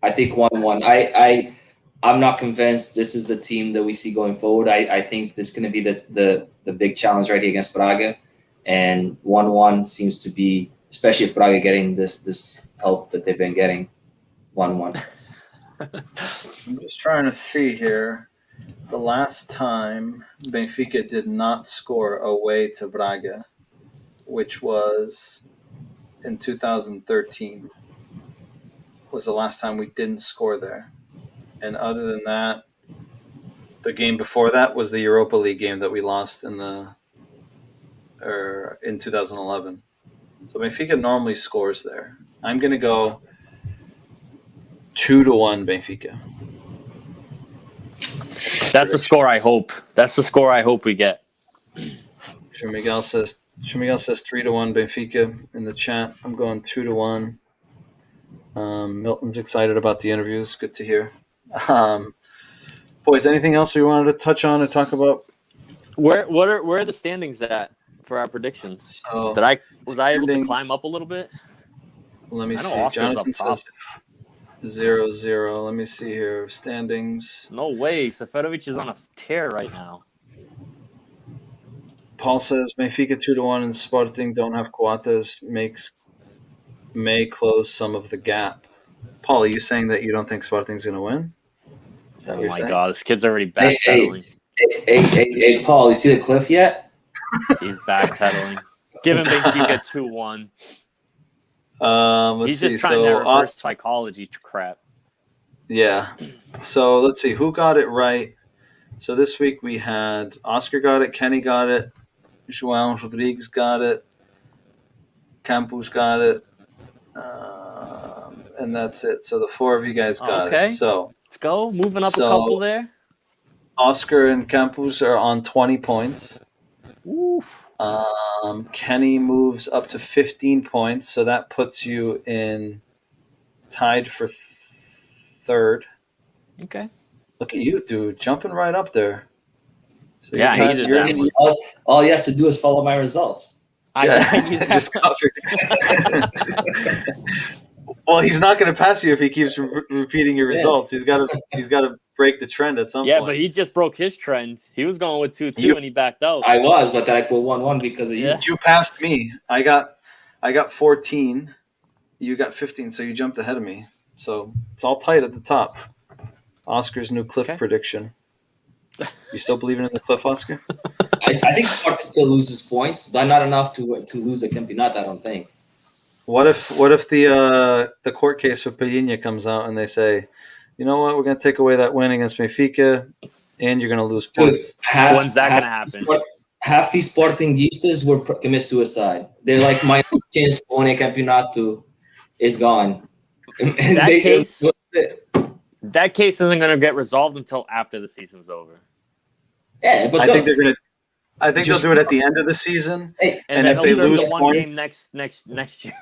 I think 1-1. I'm not convinced this is the team that we see going forward. I think this is going to be the big challenge right here against Braga. And 1-1 seems to be, especially if Braga getting this help that they've been getting, 1-1. I'm just trying to see here. The last time Benfica did not score away to Braga, which was in 2013, was the last time we didn't score there. And other than that, the game before that was the Europa League game that we lost in 2011. So Benfica normally scores there. I'm going to go 2-1 Benfica. That's the score I hope. That's the score I hope we get. Sure, Miguel says 3-1 Benfica in the chat. I'm going 2-1. Milton's excited about the interviews. Good to hear. Boys, anything else we wanted to touch on or talk about? Where are the standings at for our predictions? So Was I able to climb up a little bit? Let me I know see. Oscar's Jonathan up top. says 0-0. Let me see here. Standings. No way. Seferovic is on a tear right now. Paul says Benfica 2-1 and Sporting don't have Coates may close some of the gap. Paul, are you saying that you don't think Sporting's going to win? Is that what Oh you're my saying? god, this kid's already backpedaling. Hey, Paul, you see the cliff yet? He's backpedaling. Giving Benfica 2-1. Let's He's see. just trying to reverse psychology crap. Yeah. So let's see. Who got it right? So this week we had Oscar got it, Kenny got it, João Rodrigues got it, Campos got it, and that's it. So the four of you guys got it. So let's go. Moving up a couple there. Oscar and Campos are on 20 points. Oof. Kenny moves up to 15 points, so that puts you in tied for third. Okay. Look at you, dude, jumping right up there. So yeah, I needed that. All he has to do is follow my results. I just copy. Well, he's not going to pass you if he keeps repeating your results. He's got to break the trend at some point. Yeah, but he just broke his trend. He was going with 2-2 and he backed out. I was, but then I put 1-1 because of you. You passed me. I got 14. You got 15, so you jumped ahead of me. So it's all tight at the top. Oscar's new cliff prediction. You still believing in the cliff, Oscar? I think Sparta still loses points, but not enough to lose the Campeonato, I don't think. What if the court case for Pedinha comes out and they say, you know what, we're going to take away that win against Benfica and you're going to lose points? When's that going to happen? Half these Sportingistas will commit suicide. They're like, my chance to win a Campeonato is gone. That case isn't going to get resolved until after the season's over. Yeah, but I think they'll do it at the end of the season. Hey, and if they lose one points next year.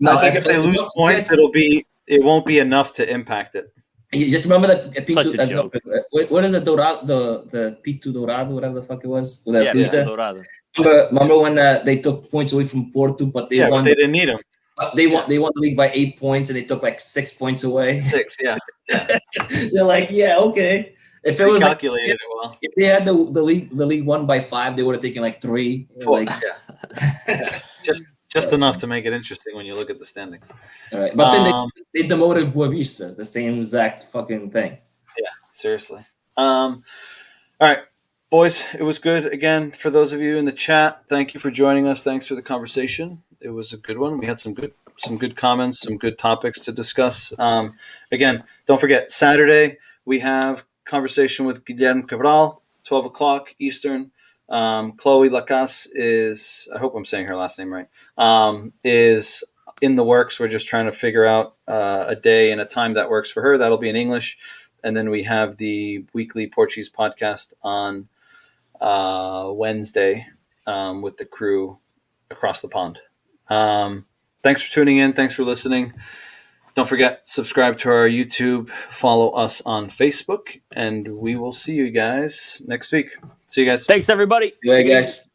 I think if they lose points, it won't be enough to impact it. You just remember that Such a joke. What is it, Dorado, the Pito Dorado, whatever the fuck it was? Dorado. Remember when they took points away from Porto, but they won? But they didn't need them. They won the league by 8 points, and they took like 6 points away. 6, yeah. They're like, yeah, okay. If it was calculated it well. If they had the league won by 5, they would have taken like 3. 4, yeah. Just enough to make it interesting when you look at the standings. All right, but then they demoted Boavista, the same exact fucking thing. Yeah, seriously. All right, boys, it was good. Again, for those of you in the chat, thank you for joining us. Thanks for the conversation. It was a good one. We had some good comments, some good topics to discuss. Again, don't forget, Saturday we have conversation with Guillermo Cabral, 12 o'clock Eastern. Chloe Lacasse is, I hope I'm saying her last name right, is in the works. We're just trying to figure out a day and a time that works for her. That'll be in English. And then we have the weekly Portuguese podcast on Wednesday with the crew across the pond. Thanks for tuning in. Thanks for listening. Don't forget, subscribe to our YouTube, follow us on Facebook, and we will see you guys next week. See you guys. Thanks, everybody. Yeah, guys.